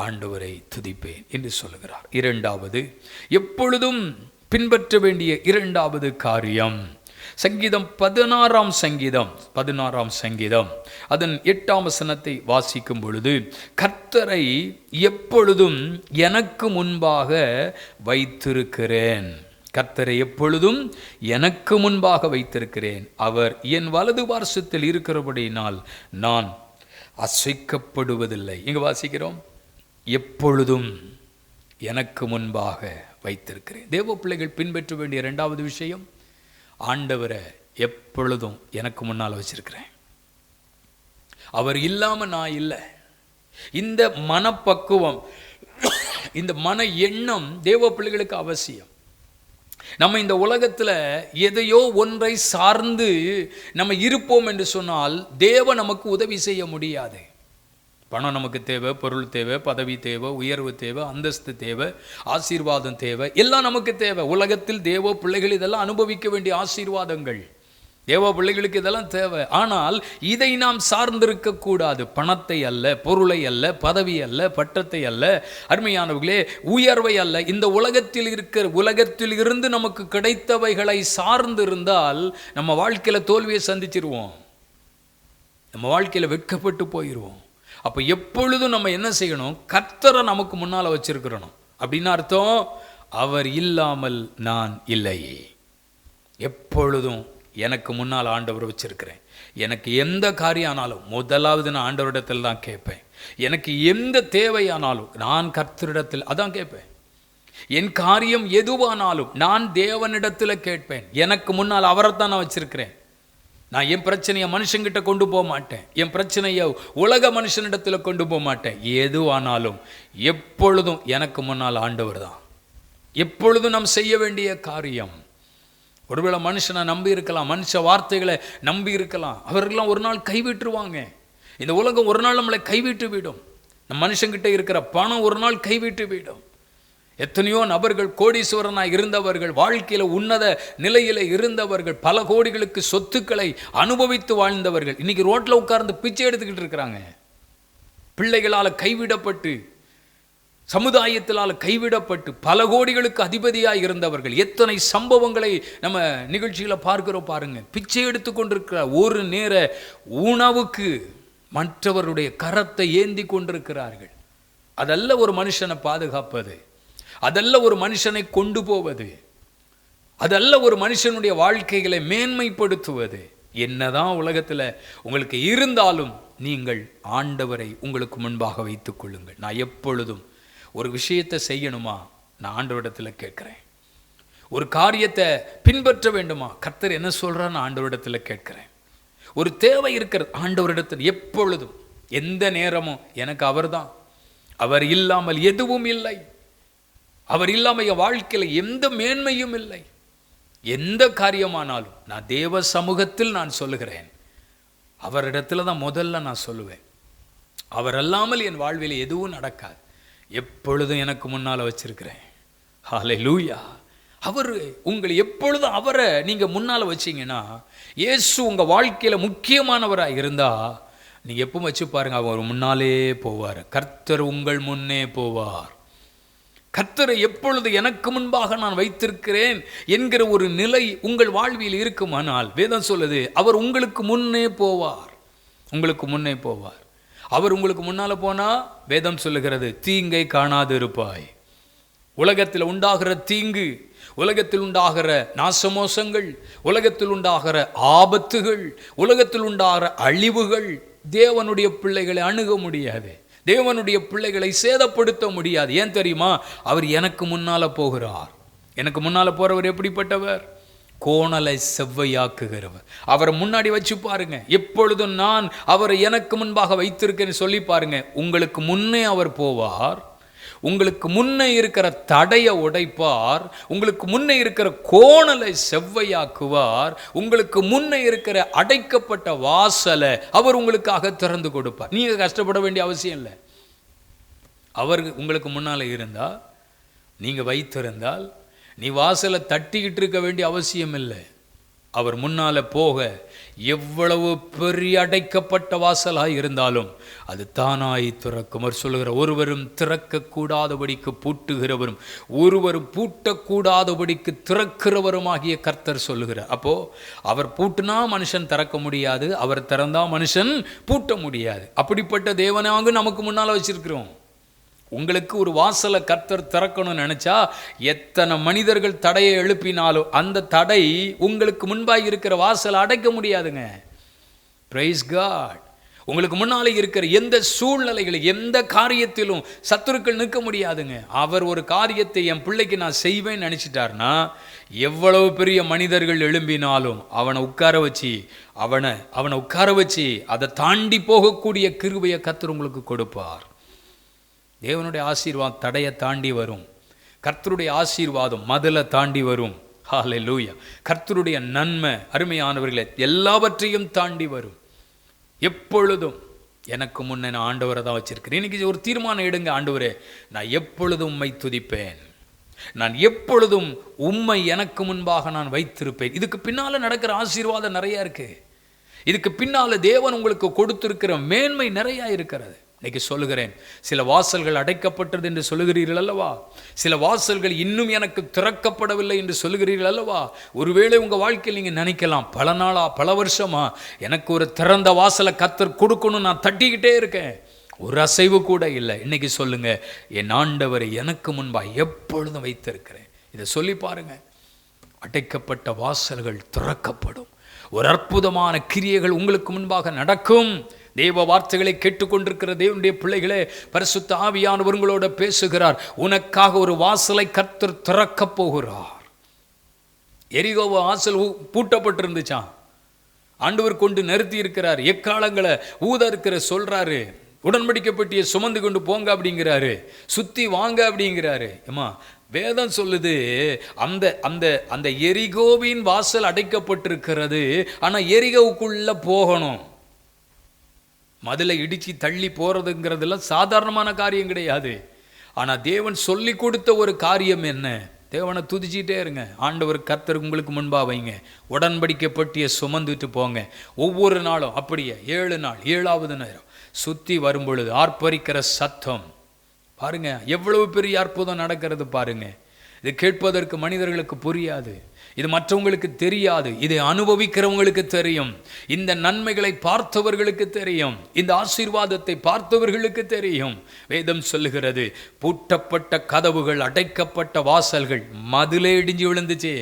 S1: ஆண்டவரை துதிப்பேன் என்று சொல்லுகிறார். இரண்டாவது, எப்பொழுதும் பின்பற்ற வேண்டிய இரண்டாவது காரியம், சங்கீதம் 16ஆம் சங்கீதம் அதன் 8ஆம் வசனத்தை வாசிக்கும் பொழுது, கர்த்தரை எப்பொழுதும் எனக்கு முன்பாக வைத்திருக்கிறேன். கர்த்தரை எப்பொழுதும் எனக்கு முன்பாக வைத்திருக்கிறேன். அவர் என் வலது பார்சத்தில் இருக்கிறபடியினால் நான் அசைக்கப்படுவதில்லை. இங்கு வாசிக்கிறோம், எப்பொழுதும் எனக்கு முன்பாக வைத்திருக்கிறேன். தேவ பிள்ளைகள் பின்பற்ற வேண்டிய இரண்டாவது விஷயம், ஆண்டவரை எப்பொழுதும் எனக்கு முன்னால் வச்சிருக்கிறேன். அவர் இல்லாமல் நான் இல்லை. இந்த மனப்பக்குவம், இந்த மன எண்ணம் தேவ பிள்ளைகளுக்கு அவசியம். நம்ம இந்த உலகத்தில் எதையோ ஒன்றை சார்ந்து நம்ம இருப்போம் என்று சொன்னால் தேவன் நமக்கு உதவி செய்ய முடியாது. பணம் நமக்கு தேவை, பொருள் தேவை, பதவி தேவை, உயர்வு தேவை, அந்தஸ்து தேவை, ஆசீர்வாதம் தேவை, எல்லாம் நமக்கு தேவை. உலகத்தில் தேவ பிள்ளைகள் இதெல்லாம் அனுபவிக்க வேண்டிய ஆசீர்வாதங்கள், தேவ பிள்ளைகளுக்கு இதெல்லாம் தேவை. ஆனால் இதை நாம் சார்ந்திருக்கக்கூடாது. பணத்தை அல்ல, பொருளை அல்ல, பதவி அல்ல, பட்டத்தை அல்ல, அருமையானவர்களே, உயர்வை அல்ல. இந்த உலகத்தில் இருந்து நமக்கு கிடைத்தவைகளை சார்ந்து இருந்தால் நம்ம வாழ்க்கையில் தோல்வியை சந்திச்சிருவோம், நம்ம வாழ்க்கையில் வெட்கப்பட்டு போயிடுவோம். அப்போ எப்பொழுதும் நம்ம என்ன செய்யணும்? கர்த்தரை நமக்கு முன்னால் வச்சிருக்கிறோம். அப்படின்னு அர்த்தம், அவர் இல்லாமல் நான் இல்லை. எப்பொழுதும் எனக்கு முன்னால் ஆண்டவர் வச்சிருக்கிறேன். எனக்கு எந்த காரியம் ஆனாலும் முதலாவது நான் ஆண்டவரிடத்தில் தான் கேட்பேன். எனக்கு எந்த தேவையானாலும் நான் கர்த்தரிடத்தில் அதான் கேட்பேன். என் காரியம் எதுவானாலும் நான் தேவனிடத்தில் கேட்பேன். எனக்கு முன்னால் அவரைத்தான் நான் வச்சிருக்கிறேன். நான் என் பிரச்சனையை மனுஷங்கிட்ட கொண்டு போக மாட்டேன், என் பிரச்சனையை உலக மனுஷனிடத்தில் கொண்டு போக மாட்டேன். எதுவானாலும் எப்பொழுதும் எனக்கு முன்னால் ஆண்டவர் தான். எப்பொழுதும் நாம் செய்ய வேண்டிய காரியம். ஒருவேளை மனுஷனை நம்பி இருக்கலாம், மனுஷ வார்த்தைகளை நம்பி இருக்கலாம், அவர்களெல்லாம் ஒரு நாள் கைவிட்டுருவாங்க. இந்த உலகம் ஒரு நாள் நம்மளை கைவிட்டு விடும். நம் மனுஷங்கிட்ட இருக்கிற பணம் ஒரு நாள் கைவிட்டு விடும். எத்தனையோ நபர்கள் கோடீஸ்வரனாக இருந்தவர்கள், வாழ்க்கையில் உன்னத நிலையில் இருந்தவர்கள், பல கோடிகளுக்கு சொத்துக்களை அனுபவித்து வாழ்ந்தவர்கள் இன்னைக்கு ரோட்டில் உட்கார்ந்து பிச்சை எடுத்துக்கிட்டு இருக்கிறாங்க. பிள்ளைகளால் கைவிடப்பட்டு, சமுதாயத்தினால் கைவிடப்பட்டு பல கோடிகளுக்கு அதிபதியாக இருந்தவர்கள். எத்தனை சம்பவங்களை நம்ம நிகழ்ச்சியில் பார்க்கிறோம் பாருங்க. பிச்சை எடுத்து கொண்டிருக்கிற, ஒரு நேர உணவுக்கு மற்றவருடைய கரத்தை ஏந்தி கொண்டிருக்கிறார்கள். அதல்ல ஒரு மனுஷனை பாதுகாப்பது, அதல்ல ஒரு மனுஷனை கொண்டு போவது, அதல்ல ஒரு மனுஷனுடைய வாழ்க்கைகளை மேன்மைப்படுத்துவது. என்னதான் உலகத்தில் உங்களுக்கு இருந்தாலும் நீங்கள் ஆண்டவரை உங்களுக்கு முன்பாக வைத்துக் கொள்ளுங்கள். நான் எப்பொழுதும் ஒரு விஷயத்தை செய்யணுமா, நான் ஆண்டவரிடத்தில் கேட்குறேன். ஒரு காரியத்தை பின்பற்ற வேண்டுமா, கர்த்தர் என்ன சொல்கிறான்னு ஆண்டவரிடத்தில் கேட்குறேன். ஒரு தேவை இருக்கிறது, ஆண்டவரிடத்தில் எப்பொழுதும் எந்த நேரமும் எனக்கு அவர்தான். அவர் இல்லாமல் எதுவும் இல்லை. அவர் இல்லாமல் என் வாழ்க்கையில் எந்த மேன்மையும் இல்லை. எந்த காரியமானாலும் நான் தேவ சமூகத்தில் நான் சொல்லுகிறேன், அவரிடத்துல தான் முதல்ல நான் சொல்லுவேன். அவர் அல்லாமல் என் வாழ்வில் எதுவும் நடக்காது. எப்பொழுதும் எனக்கு முன்னால் வச்சிருக்கிறேன். ஹல்லேலூயா. அவர் உங்களை எப்பொழுதும் அவரை நீங்கள் முன்னால் வச்சிங்கன்னா, இயேசு உங்கள் வாழ்க்கையில் முக்கியமானவராக இருந்தால் நீங்கள் எப்போ வச்சு பாருங்கள், அவர் முன்னாலே போவார். கர்த்தர் உங்கள் முன்னே போவார். கர்த்தரை எப்பொழுது எனக்கு முன்பாக நான் வைத்திருக்கிறேன் என்கிற ஒரு நிலை உங்கள் வாழ்வில் இருக்குமானால், வேதம் சொல்லுது அவர் உங்களுக்கு முன்னே போவார், உங்களுக்கு முன்னே போவார். அவர் உங்களுக்கு முன்னால் போனால் வேதம் சொல்லுகிறது தீங்கை காணாது இருப்பாய். உலகத்தில் உண்டாகிற தீங்கு, உலகத்தில் உண்டாகிற நாசமோசங்கள், உலகத்தில் உண்டாகிற ஆபத்துகள், உலகத்தில் உண்டாகிற அழிவுகள் தேவனுடைய பிள்ளைகளை அணுக முடியாது, தேவனுடைய பிள்ளைகளை சேதப்படுத்த முடியாது. ஏன் தெரியுமா? அவர் எனக்கு முன்னால் போகிறார். எனக்கு முன்னால் போகிறவர் எப்படிப்பட்டவர்? கோணலை செவ்வையாக்குகிறவர். அவரை முன்னாடி வச்சு பாருங்க. எப்பொழுதும் நான் அவரை எனக்கு முன்பாக வைத்திருக்கேன்னு சொல்லி பாருங்க. உங்களுக்கு முன்னே அவர் போவார், உங்களுக்கு முன்னே இருக்கிற தடையை உடைப்பார், உங்களுக்கு முன்னே இருக்கிற கோணலை செவ்வையாக்குவார், உங்களுக்கு முன்னே இருக்கிற அடைக்கப்பட்ட வாசலை அவர் உங்களுக்காக திறந்து கொடுப்பார். நீங்கள் கஷ்டப்பட வேண்டிய அவசியம் இல்லை. அவர் உங்களுக்கு முன்னால் இருந்தால், நீங்கள் வைத்திருந்தால், நீ வாசலை தட்டிக்கிட்டு இருக்க வேண்டிய அவசியம் இல்லை. அவர் முன்னால் போக எவ்வளவு பெரிய அடைக்கப்பட்ட வாசலாக இருந்தாலும் அது தானாய் திறக்கும். அவர் சொல்லுகிற ஒருவரும் திறக்கக்கூடாதபடிக்கு பூட்டுகிறவரும் ஒருவரும் பூட்டக்கூடாதபடிக்கு திறக்கிறவருமாகிய கர்த்தர் சொல்லுகிறார். அப்போது அவர் பூட்டினா மனுஷன் திறக்க முடியாது, அவர் திறந்தா மனுஷன் பூட்ட முடியாது. அப்படிப்பட்ட தேவனாக நமக்கு முன்னால் வச்சிருக்கிறோம். உங்களுக்கு ஒரு வாசலை கர்த்தர் திறக்கணும்னு நினச்சா எத்தனை மனிதர்கள் தடையை எழுப்பினாலும் அந்த தடை உங்களுக்கு முன்பாக இருக்கிற வாசலை அடைக்க முடியாதுங்க. Praise God. உங்களுக்கு முன்னாலே இருக்கிற எந்த சூழ்நிலைகளில் எந்த காரியத்திலும் சத்துருக்கள் நிற்க முடியாதுங்க. அவர் ஒரு காரியத்தை என் பிள்ளைக்கு நான் செய்வேன்னு நினச்சிட்டார்னா எவ்வளவு பெரிய மனிதர்கள் எழும்பினாலும் அவனை உட்கார வச்சு அதை தாண்டி போகக்கூடிய கிருபையை கர்த்தர் உங்களுக்கு கொடுப்பார். தேவனுடைய ஆசீர்வாதம் தடையை தாண்டி வரும். கர்த்தருடைய ஆசீர்வாதம் மதிலை தாண்டி வரும். ஹல்லேலூயா. கர்த்தருடைய நன்மை அருமையானவர்களே எல்லாவற்றையும் தாண்டி வரும். எப்பொழுதும் எனக்கு முன்னே நான் ஆண்டவரை தான் வச்சிருக்கிறேன். இன்னைக்கு ஒரு தீர்மானம் எடுங்க. ஆண்டவரே, நான் எப்பொழுதும் உம்மை துதிப்பேன், நான் எப்பொழுதும் உம்மை எனக்கு முன்பாக நான் வைத்திருப்பேன். இதுக்கு பின்னால் நடக்கிற ஆசீர்வாதம் நிறையா இருக்கு. இதுக்கு பின்னால் தேவன் உங்களுக்கு கொடுத்திருக்கிற மேன்மை நிறையா இருக்கிறது. இன்னைக்கு சொல்லுகிறேன், சில வாசல்கள் அடைக்கப்பட்டது என்று சொல்லுகிறீர்கள் அல்லவா? சில வாசல்கள் இன்னும் எனக்கு திறக்கப்படவில்லை என்று சொல்லுகிறீர்கள் அல்லவா? ஒருவேளை உங்கள் வாழ்க்கையில் நீங்கள் நினைக்கலாம், பல நாளா பல வருஷமா எனக்கு ஒரு திறந்த வாசலை கர்த்தர் கொடுக்கணும், நான் தட்டிக்கிட்டே இருக்கேன், ஒரு அசைவு கூட இல்லை. இன்னைக்கு சொல்லுங்க, என் ஆண்டவரை எனக்கு முன்பாக எப்பொழுதும் வைத்திருக்கிறேன். இதை சொல்லி பாருங்க. அடைக்கப்பட்ட வாசல்கள் திறக்கப்படும். ஒரு அற்புதமான கிரியைகள் உங்களுக்கு முன்பாக நடக்கும். தேவ வார்த்தைகளை கேட்டுக்கொண்டிருக்கிற தேவனுடைய பிள்ளைகளே, பரிசுத்த ஆவியானவர் உங்களோட பேசுகிறார். உனக்காக ஒரு வாசலை கர்த்தர் திறக்கப் போகிறார். எரிகோ வாசல் பூட்டப்பட்டிருந்துச்சான். ஆண்டவர் கொண்டு நிறுத்தி இருக்கிறார். எக்காலங்களை ஊத இருக்கிற சொல்றாரு. உடன்படிக்கை பெட்டியை சுமந்து கொண்டு போங்க அப்படிங்கிறாரு, சுத்தி வாங்க அப்படிங்கிறாரு. ஏமா வேதம் சொல்லுது, அந்த அந்த அந்த எரிகோவின் வாசல் அடைக்கப்பட்டிருக்கிறது. ஆனா எரிகோவுக்குள்ள போகணும். மதிலை இடிச்சு தள்ளி போறதுங்கிறதுலாம் சாதாரணமான காரியம் கிடையாது. ஆனால் தேவன் சொல்லி கொடுத்த ஒரு காரியம் என்ன? தேவனை துதிச்சிட்டே இருங்க. ஆண்டவர் கர்த்தர் உங்களுக்கு முன்பாக வைங்க. உடன்படிக்கை பெட்டியை சுமந்துட்டு போங்க. ஒவ்வொரு நாளும் அப்படியே 7 நாள் 7வது நேரம் சுற்றி வரும்பொழுது ஆர்ப்பரிக்கிற சத்தம் பாருங்க, எவ்வளவு பெரிய அற்புதம் நடக்கிறது பாருங்க. இது கேட்பதற்கு மனிதர்களுக்கு புரியாது, இது மற்றவங்களுக்கு தெரியாது, இதை அனுபவிக்கிறவங்களுக்கு தெரியும். இந்த நன்மைகளை பார்த்தவர்களுக்கு தெரியும், இந்த ஆசீர்வாதத்தை பார்த்தவர்களுக்கு தெரியும். வேதம் சொல்லுகிறது, பூட்டப்பட்ட கதவுகள், அடைக்கப்பட்ட வாசல்கள், மதிலே இடிஞ்சு விழுந்துச்சு,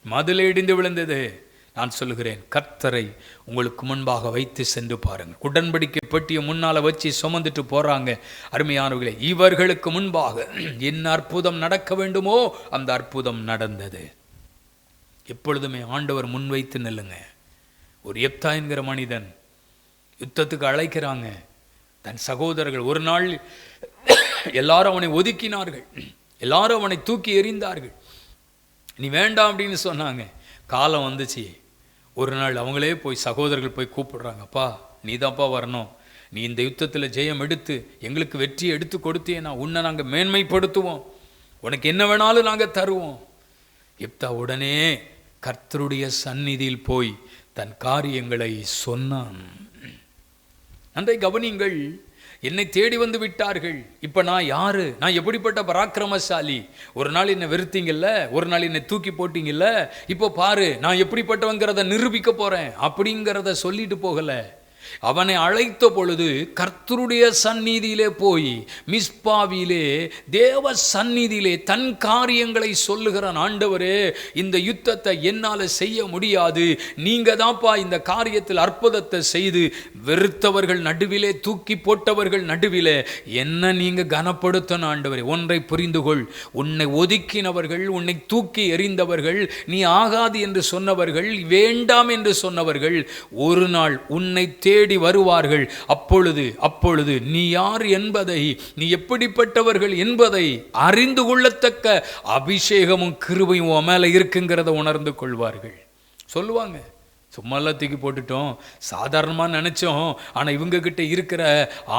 S1: மதிலே இடிந்து விழுந்தது. நான் சொல்லுகிறேன், கர்த்தரை உங்களுக்கு முன்பாக வைத்து சென்று பாருங்கள். உடன்படிக்கை பெட்டியை முன்னால் வச்சு சுமந்துட்டு போகிறாங்க. அருமையானவர்களே, இவர்களுக்கு முன்பாக என்ன அற்புதம் நடக்க வேண்டுமோ அந்த அற்புதம் நடந்தது. எப்பொழுதுமே ஆண்டவர் முன்வைத்து நில்லுங்க. ஒரு எப்தா என்கிற மனிதன் யுத்தத்துக்கு அழைக்கிறாங்க. தன் சகோதரர்கள் ஒரு நாள் எல்லாரும் அவனை ஒதுக்கினார்கள், எல்லாரும் அவனை தூக்கி எறிந்தார்கள். நீ வேண்டாம் அப்படின்னு சொன்னாங்க. காலம் வந்துச்சு. ஒரு நாள் அவங்களே போய் சகோதரர்கள் போய் கூப்பிடுறாங்க, அப்பா நீ தான்ப்பா வரணும், நீ இந்த யுத்தத்தில் ஜெயம் எடுத்து எங்களுக்கு வெற்றியை எடுத்து கொடுத்தேன்னா உன்னை நாங்கள் மேன்மைப்படுத்துவோம், உனக்கு என்ன வேணாலும் நாங்கள் தருவோம். எப்தா உடனே கர்த்தருடைய சந்நிதியில் போய் தன் காரியங்களை சொன்னான். அன்றை கவனிங்கள், என்னை தேடி வந்து விட்டார்கள். இப்போ நான் யாரு? நான் எப்படிப்பட்ட பராக்கிரமசாலி? ஒரு நாள் என்னை வெறுத்தீங்கல்ல, ஒரு நாள் என்னை தூக்கி போட்டீங்கல்ல, இப்போ பாரு நான் எப்படிப்பட்டவங்கிறத நிரூபிக்க போகிறேன் அப்படிங்கிறத சொல்லிட்டு போகலை. அவனை அழைத்த பொழுது கர்த்தருடைய சந்நிதியிலே போய் மிஸ்பாவிலே தேவ சந்நிதியிலே தன் காரியங்களை சொல்லுகிறான். ஆண்டவரே, இந்த யுத்தத்தை என்னால் செய்ய முடியாது, நீங்க தான்ப்பா இந்த காரியத்தில் அற்புதத்தை செய்து வெறுத்தவர்கள் நடுவிலே, தூக்கி போட்டவர்கள் நடுவிலே என்ன நீங்க கனப்படுத்தணும். ஆண்டவரே, ஒன்றை புரிந்து கொள், உன்னை ஒதுக்கினவர்கள், உன்னை தூக்கி எறிந்தவர்கள், நீ ஆகாது என்று சொன்னவர்கள், வேண்டாம் என்று சொன்னவர்கள் ஒரு நாள் உன்னை தேடி வருவார்கள். அப்பொழுது நீ யார் என்பதை, நீ எப்படிப்பட்டவர்கள் என்பதை அறிந்து கொள்ளத்தக்க அபிஷேகமும் கிருபையும் உன் மேல இருக்குங்கிறத உணர்ந்து கொள்வார்கள். சொல்லுவாங்க, சும்மாலாம் தூக்கி போட்டுட்டோம், சாதாரணமாக நினைச்சோம், ஆனால் இவங்க கிட்ட இருக்கிற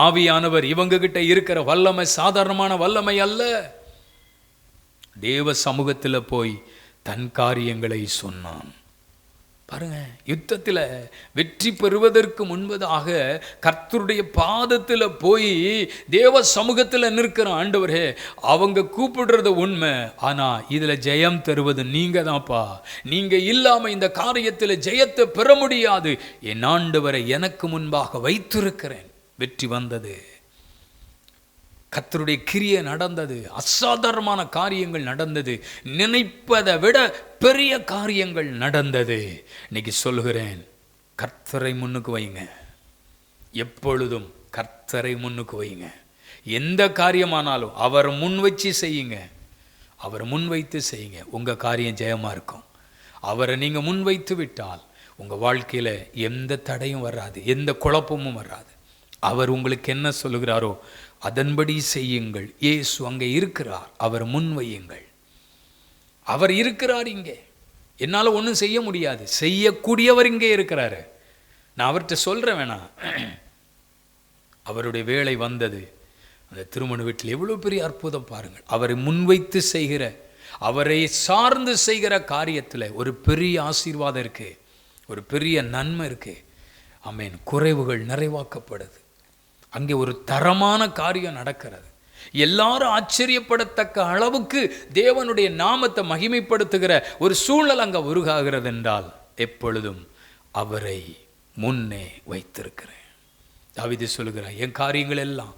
S1: ஆவியானவர், இவங்க கிட்ட இருக்கிற வல்லமை சாதாரணமான வல்லமை அல்ல. தேவ சமூகத்தில் போய் தன் காரியங்களை சொன்னான். பாருங்க, யுத்தத்தில் வெற்றி பெறுவதற்கு முன்பதாக கர்த்தருடைய பாதத்தில் போய் தேவ சமூகத்தில் நிற்கிற ஆண்டவரே, அவங்க கூப்பிடுறது உண்மை, ஆனால் இதில் ஜெயம் தருவது நீங்க தான்ப்பா, நீங்க இல்லாம இந்த காரியத்தில் ஜெயத்தை பெற முடியாது. என் ஆண்டவரை எனக்கு முன்பாக வைத்திருக்கிறேன். வெற்றி வந்தது, கர்த்தருடைய கிரியை நடந்தது, அசாதாரணமான காரியங்கள் நடந்தது, நினைப்பதை விட பெரிய காரியங்கள் நடந்தது. இன்னைக்கு சொல்லுகிறேன், கர்த்தரை முன்னுக்கு வைங்க, எப்பொழுதும் கர்த்தரை முன்னுக்கு வைங்க. எந்த காரியமானாலும் அவர் முன் வச்சு செய்யுங்க, அவர் முன் வைத்து செய்யுங்க, உங்கள் காரியம் ஜெயமாக இருக்கும். அவரை நீங்கள் முன் வைத்து விட்டால் உங்கள் வாழ்க்கையில் எந்த தடையும் வராது, எந்த குழப்பமும் வராது. அவர் உங்களுக்கு என்ன சொல்லுகிறாரோ அதன்படி செய்யுங்கள். இயேசு அங்கே இருக்கிறார், அவர் முன் வையுங்கள். அவர் இருக்கிறார் இங்கே, என்னால் ஒன்றும் செய்ய முடியாது, செய்யக்கூடியவர் இங்கே இருக்கிறாரு. நான் அவர்கிட்ட சொல்கிறேன் வேணாம். அவருடைய வேலை வந்தது. அந்த திருமண வீட்டில் எவ்வளோ பெரிய அற்புதம் பாருங்கள். அவரை முன்வைத்து செய்கிற, அவரை சார்ந்து செய்கிற காரியத்தில் ஒரு பெரிய ஆசீர்வாதம் இருக்கு, ஒரு பெரிய நன்மை இருக்கு. ஆமென். குறைவுகள் நிறைவாக்கப்படுது. அங்கே ஒரு தரமான காரியம் நடக்கிறது. எல்லாரும் ஆச்சரியப்படத்தக்க அளவுக்கு தேவனுடைய நாமத்தை மகிமைப்படுத்துகிற ஒரு சூழல் அங்கே உருவாகிறது என்றால் எப்பொழுதும் அவரை முன்னே வைத்திருக்கிறேன். தாவீது சொல்லுகிறார், என் காரியங்கள் எல்லாம்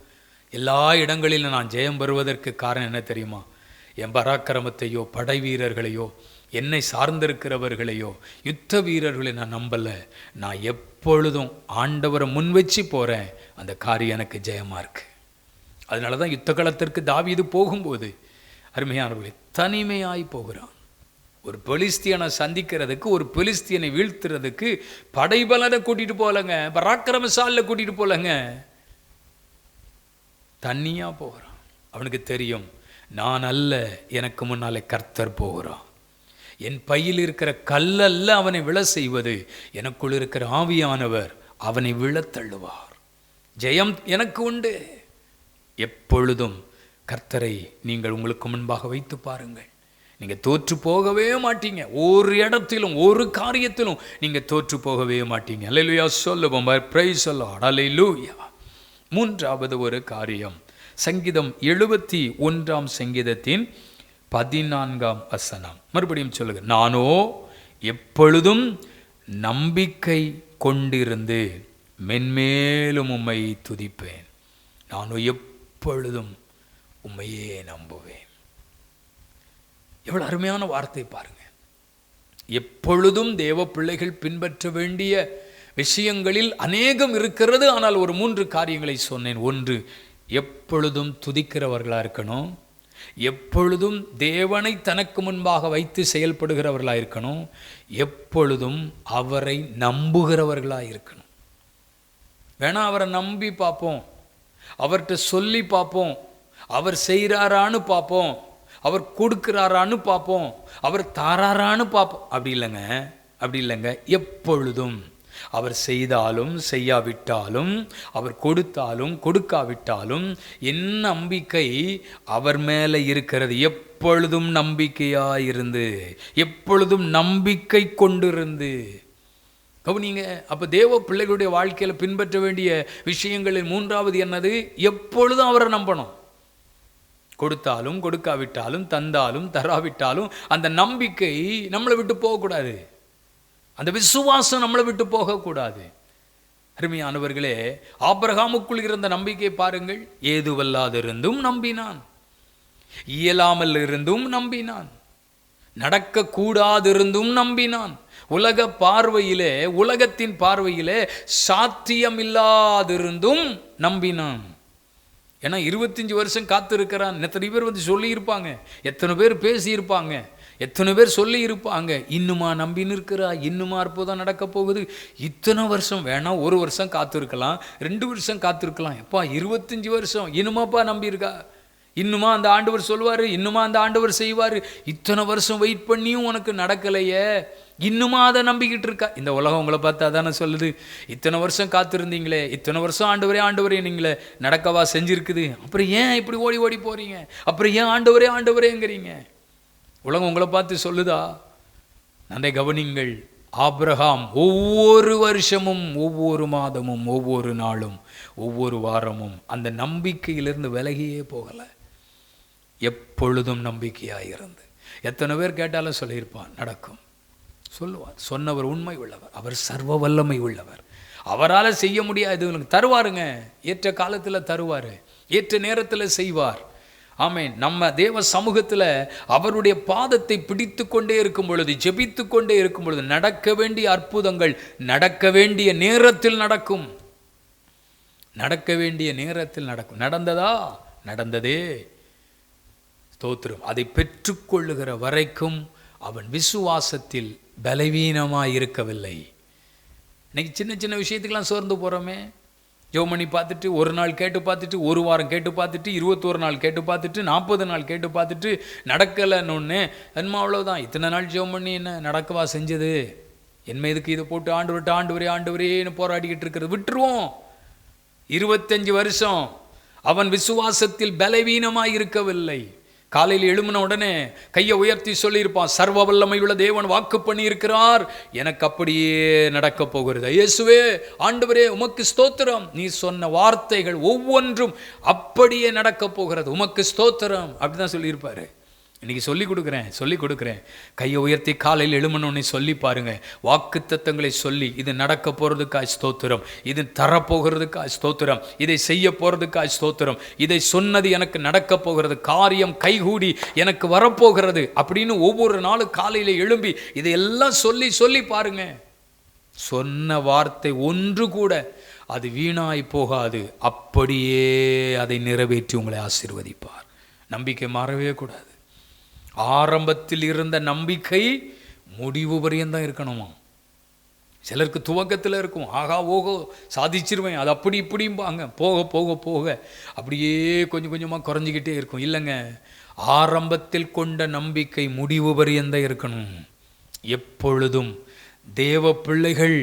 S1: எல்லா இடங்களிலும் நான் ஜெயம் பெறுவதற்கு காரணம் என்ன தெரியுமா? என் பராக்கிரமத்தையோ படை வீரர்களையோ என்னை சார்ந்திருக்கிறவர்களையோ யுத்த வீரர்களை நான் நம்பலை, நான் எப்பொழுதும் ஆண்டவரை முன் வச்சு போகிறேன், அந்த காரியம் எனக்கு ஜெயமாக இருக்கு. அதனால தான் யுத்த களத்திற்கு தாவீது போகும்போது அருமையானவர்களே தனிமையாய் போகிறான். ஒரு பெலிஸ்தியனை சந்திக்கிறதுக்கு, ஒரு பெலிஸ்தியனை வீழ்த்துறதுக்கு படைபலனை கூட்டிகிட்டு போகலங்க, பராக்கிரமசாலில் கூட்டிகிட்டு போகலங்க, தனியாக போகிறான். அவனுக்கு தெரியும், நான் அல்ல, எனக்கு முன்னாலே கர்த்தர் போகிறான். என் பையில் இருக்கிற கல்லல்ல அவனை விழ செய்வது, எனக்குள் இருக்கிற ஆவியானவர் அவனை விழத்தள்ளுவார். ஜெயம் எனக்கு உண்டு. எப்பொழுதும் கர்த்தரை நீங்கள் உங்களுக்கு முன்பாக வைத்து பாருங்கள், நீங்கள் தோற்று போகவே மாட்டீங்க. ஒரு இடத்திலும் ஒரு காரியத்திலும் நீங்கள் தோற்று போகவே மாட்டீங்க. அல்லேலூயா சொல்லுவோம், பிரைஸ் தி லார்ட், அல்லேலூயா. மூன்றாவது ஒரு காரியம், சங்கீதம் 71 சங்கீதத்தின் 14 வசனம். மறுபடியும் சொல்லுங்க, நானோ எப்பொழுதும் நம்பிக்கை கொண்டிருந்து மென்மேலும் உம்மை துதிப்பேன். நானும் எப்பொழுதும் உம்மையே நம்புவேன். எவ்வளவு அருமையான வார்த்தை பாருங்க. எப்பொழுதும் தேவ பிள்ளைகள் பின்பற்ற வேண்டிய விஷயங்களில் அநேகம் இருக்கிறது. ஆனால் ஒரு 3 காரியங்களை சொன்னேன். ஒன்று, எப்பொழுதும் துதிக்கிறவர்களாக இருக்கணும், எப்பொழுதும் தேவனை தனக்கு முன்பாக வைத்து செயல்படுகிறவர்களாக இருக்கணும், எப்பொழுதும் அவரை நம்புகிறவர்களாக இருக்கணும். வேணா அவரை நம்பி பார்ப்போம், அவர்கிட்ட சொல்லி பார்ப்போம், அவர் செய்கிறாரான்னு பார்ப்போம், அவர் கொடுக்கிறாரான்னு பார்ப்போம், அவர் தாராரான்னு பார்ப்போம். அப்படி இல்லைங்க. எப்பொழுதும் அவர் செய்தாலும் செய்யாவிட்டாலும், அவர் கொடுத்தாலும் கொடுக்காவிட்டாலும் என் நம்பிக்கை அவர் மேலே இருக்கிறது. எப்பொழுதும் நம்பிக்கையாயிருந்து, எப்பொழுதும் நம்பிக்கை கொண்டிருந்து. கவனிங்க, அப்போ தேவ பிள்ளைகளுடைய வாழ்க்கையில் பின்பற்ற வேண்டிய விஷயங்களில் 3வது என்னது? எப்பொழுதும் அவரை நம்பணும். கொடுத்தாலும் கொடுக்காவிட்டாலும், தந்தாலும் தராவிட்டாலும் அந்த நம்பிக்கை நம்மளை விட்டு போகக்கூடாது, அந்த விசுவாசம் நம்மளை விட்டு போகக்கூடாது. அருமையானவர்களே, ஆபிரகாமுக்குள் இருந்த நம்பிக்கை பாருங்கள். ஏதுவல்லாதிருந்தும் நம்பினான், இயலாமல் இருந்தும் நம்பினான், நடக்கக்கூடாதிருந்தும் நம்பினான். உலக பார்வையிலே, உலகத்தின் பார்வையிலே சாத்தியமில்லாதிருந்தும் நம்பினான். ஏன்னா 25 வருஷம் காத்திருக்கிறான். எத்தனை பேர் வந்து சொல்லியிருப்பாங்க, எத்தனை பேர் பேசியிருப்பாங்க, எத்தனை பேர் சொல்லி இருப்பாங்க, இன்னுமா நம்பின்னு இருக்கிறா, இன்னுமா அற்புதம் நடக்க போகுது. இத்தனை வருஷம் வேணாம், 1 வருஷம் காத்திருக்கலாம், 2 வருஷம் காத்திருக்கலாம். எப்பா 25 வருஷம் இன்னுமாப்பா நம்பியிருக்கா? இன்னுமா அந்த ஆண்டவர் சொல்வார், இன்னுமா அந்த ஆண்டவர் செய்வார். இத்தனை வருஷம் வெயிட் பண்ணியும் உனக்கு நடக்கலையே, இன்னுமா அதை நம்பிக்கிட்டு இருக்கா? இந்த உலகம் உங்களை பார்த்து அதானே சொல்லுது, இத்தனை வருஷம் காத்திருந்தீங்களே, இத்தனை வருஷம் ஆண்டவரே ஆண்டவரே நீங்களே, நடக்கவா செஞ்சுருக்குது, அப்புறம் ஏன் இப்படி ஓடி ஓடி போகிறீங்க, அப்புறம் ஏன் ஆண்டவரே ஆண்டவரேங்கிறீங்க? உலகம் உங்களை பார்த்து சொல்லுதா? நன்றை கவனிங்கள். ஆபிரகாம் ஒவ்வொரு வருஷமும், ஒவ்வொரு மாதமும், ஒவ்வொரு நாளும், ஒவ்வொரு வாரமும் அந்த நம்பிக்கையிலிருந்து விலகியே போகலை. எப்பொழுதும் நம்பிக்கையாக இருந்து. எத்தனை பேர் கேட்டாலும் சொல்லியிருப்பான், நடக்கும் சொல்லுவார். சொன்னவர் உண்மை உள்ளவர், அவர் சர்வ வல்லமை உள்ளவர், அவரால் செய்ய முடியாது உனக்கு தருவாருங்க. ஏற்ற காலத்தில் தருவார், ஏற்ற நேரத்தில் செய்வார். ஆமேன். நம்ம தேவ சமூகத்தில் அவருடைய பாதத்தை பிடித்து கொண்டே இருக்கும் பொழுது, ஜெபித்து கொண்டே இருக்கும் பொழுது நடக்க வேண்டிய அற்புதங்கள் நடக்க வேண்டிய நேரத்தில் நடக்கும். நடக்க வேண்டிய நேரத்தில் நடக்கும். நடந்ததா? நடந்ததே. ஸ்தோத்திரம். அதை பெற்றுக்கொள்ளுகிற வரைக்கும் அவன் விசுவாசத்தில் பலவீனமாக இருக்கவில்லை. இன்னைக்கு சின்ன சின்ன விஷயத்துக்கெல்லாம் சோர்ந்து போகிறோமே. ஜெபம் பண்ணி பார்த்துட்டு, ஒரு நாள் கேட்டு பார்த்துட்டு, ஒரு வாரம் கேட்டு பார்த்துட்டு, 21 நாள் கேட்டு பார்த்துட்டு, 40 நாள் கேட்டு பார்த்துட்டு நடக்கலைன்னு ஒன்று அன்மா அவ்வளோதான். இத்தனை நாள் ஜெபம் பண்ணி என்ன நடக்கவா செஞ்சது? என்ன இதுக்கு இதை போட்டு ஆண்டவரே ஆண்டவரேன்னு போராடிக்கிட்டு இருக்கிறது விட்டுருவோம். 25 வருஷம் அவன் விசுவாசத்தில் பலவீனமாக இருக்கவில்லை. காலையில் எழும்பின உடனே கையை உயர்த்தி சொல்லியிருப்பான், சர்வ வல்லமையுள்ள தேவன் வாக்கு பண்ணி இருக்கிறார், எனக்கு அப்படியே நடக்க போகிறது. இயேசுவே ஆண்டவரே உமக்கு ஸ்தோத்திரம், நீ சொன்ன வார்த்தைகள் ஒவ்வொன்றும் அப்படியே நடக்க போகிறது, உமக்கு ஸ்தோத்திரம் அப்படிதான் சொல்லியிருப்பாரு. இன்னைக்கு சொல்லிக் கொடுக்குறேன். கையை உயர்த்தி காலையில் எழுமணுன்னு சொல்லி பாருங்க. வாக்கு தத்தங்களை சொல்லி, இது நடக்க போகிறதுக்காய் ஸ்தோத்திரம், இது தரப்போகிறதுக்காய் ஸ்தோத்திரம், இதை செய்ய போகிறதுக்காய் ஸ்தோத்திரம், இதை சொன்னது எனக்கு நடக்க போகிறது, காரியம் கைகூடி எனக்கு வரப்போகிறது அப்படின்னு ஒவ்வொரு நாளும் காலையில் எழும்பி இதையெல்லாம் சொல்லி சொல்லி பாருங்க. சொன்ன வார்த்தை ஒன்று கூட அது வீணாய் போகாது, அப்படியே அதை நிறைவேற்றி உங்களை ஆசீர்வதிப்பார். நம்பிக்கை மாறவே கூடாது. ஆரம்பத்தில் இருந்த நம்பிக்கை முடிவு வரையும் இருக்கணுமா? சிலருக்கு துவக்கத்தில் இருக்கும், ஆகா ஓகோ சாதிச்சிருவேன், அது அப்படி இப்படிம்பாங்க. போக போக போக அப்படியே கொஞ்சம் கொஞ்சமாக குறைஞ்சிக்கிட்டே இருக்கும். இல்லைங்க, ஆரம்பத்தில் கொண்ட நம்பிக்கை முடிவு வரையும் இருக்கணும். எப்பொழுதும் தேவ பிள்ளைகள்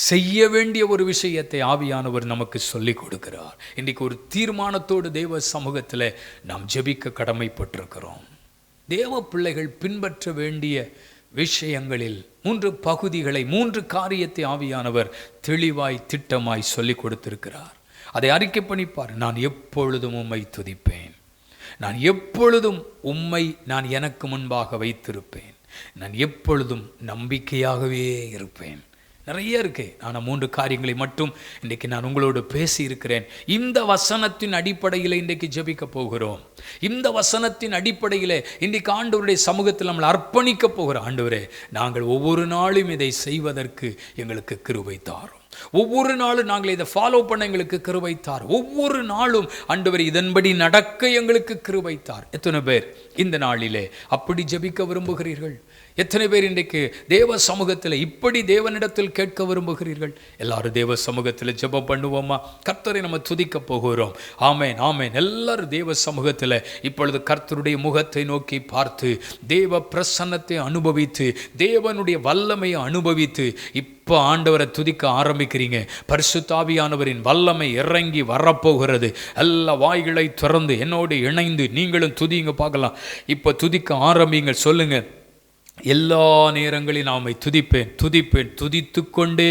S1: செய்ய வேண்டிய ஒரு விஷயத்தை ஆவியானவர் நமக்கு சொல்லிக் கொடுக்கிறார். இன்றைக்கு ஒரு தீர்மானத்தோடு தேவ சமூகத்தில் நாம் ஜெபிக்க கடமைப்பட்டிருக்கிறோம். தேவ பிள்ளைகள் பின்பற்ற வேண்டிய விஷயங்களில் 3 பகுதிகளை, 3 காரியத்தை ஆவியானவர் தெளிவாய் திட்டமாய் சொல்லிக் கொடுத்திருக்கிறார். அதை அறிக்கை பண்ணிப்பார். நான் எப்பொழுதும் உம்மை துதிப்பேன், நான் எப்பொழுதும் உம்மை நான் எனக்கு முன்பாக வைத்திருப்பேன், நான் எப்பொழுதும் நம்பிக்கையாகவே இருப்பேன். நிறைய இருக்கு. ஆனால் 3 காரியங்களை மட்டும் இன்றைக்கு நான் உங்களோடு பேசி இருக்கிறேன். இந்த வசனத்தின் அடிப்படையில் இன்றைக்கு ஜெபிக்க போகிறோம். இந்த வசனத்தின் அடிப்படையில் இன்றைக்கு ஆண்டவருடைய சமூகத்தில் நம்மளை அர்ப்பணிக்க போகிறோம். ஆண்டவரே, நாங்கள் ஒவ்வொரு நாளும் இதை செய்வதற்கு எங்களுக்கு கிருபை தாரும். ஒவ்வொரு நாளும் நாங்கள் இதை ஃபாலோ பண்ண எங்களுக்கு கிருபை தார். ஒவ்வொரு நாளும் ஆண்டவரே இதன்படி நடக்க எங்களுக்கு கிருபை தார். எத்தனை பேர் இந்த நாளிலே அப்படி ஜெபிக்க விரும்புகிறீர்கள்? எத்தனை பேர் இன்றைக்கு தேவ சமூகத்தில் இப்படி தேவனிடத்தில் கேட்க விரும்புகிறீர்கள்? எல்லாரும் தேவ சமூகத்தில் ஜெபம் பண்ணுவோமா? கர்த்தரை நம்ம துதிக்க போகிறோம். ஆமேன் ஆமேன். எல்லாரும் தேவ சமூகத்தில் இப்பொழுது கர்த்தருடைய முகத்தை நோக்கி பார்த்து தேவ பிரசன்னத்தை அனுபவித்து தேவனுடைய வல்லமையை அனுபவித்து இப்போ ஆண்டவரை துதிக்க ஆரம்பிக்கிறீங்க. பரிசுத்த ஆவியானவரின் வல்லமை இறங்கி வரப்போகிறது. எல்லா வாய்களை திறந்து என்னோடு இணைந்து நீங்களும் துதிங்க பார்க்கலாம். இப்போ துதிக்க ஆரம்பிங்க. சொல்லுங்க, எல்லா நேரங்களிலும் நான் உம்மை துதிப்பேன் துதிப்பேன், துதித்து கொண்டே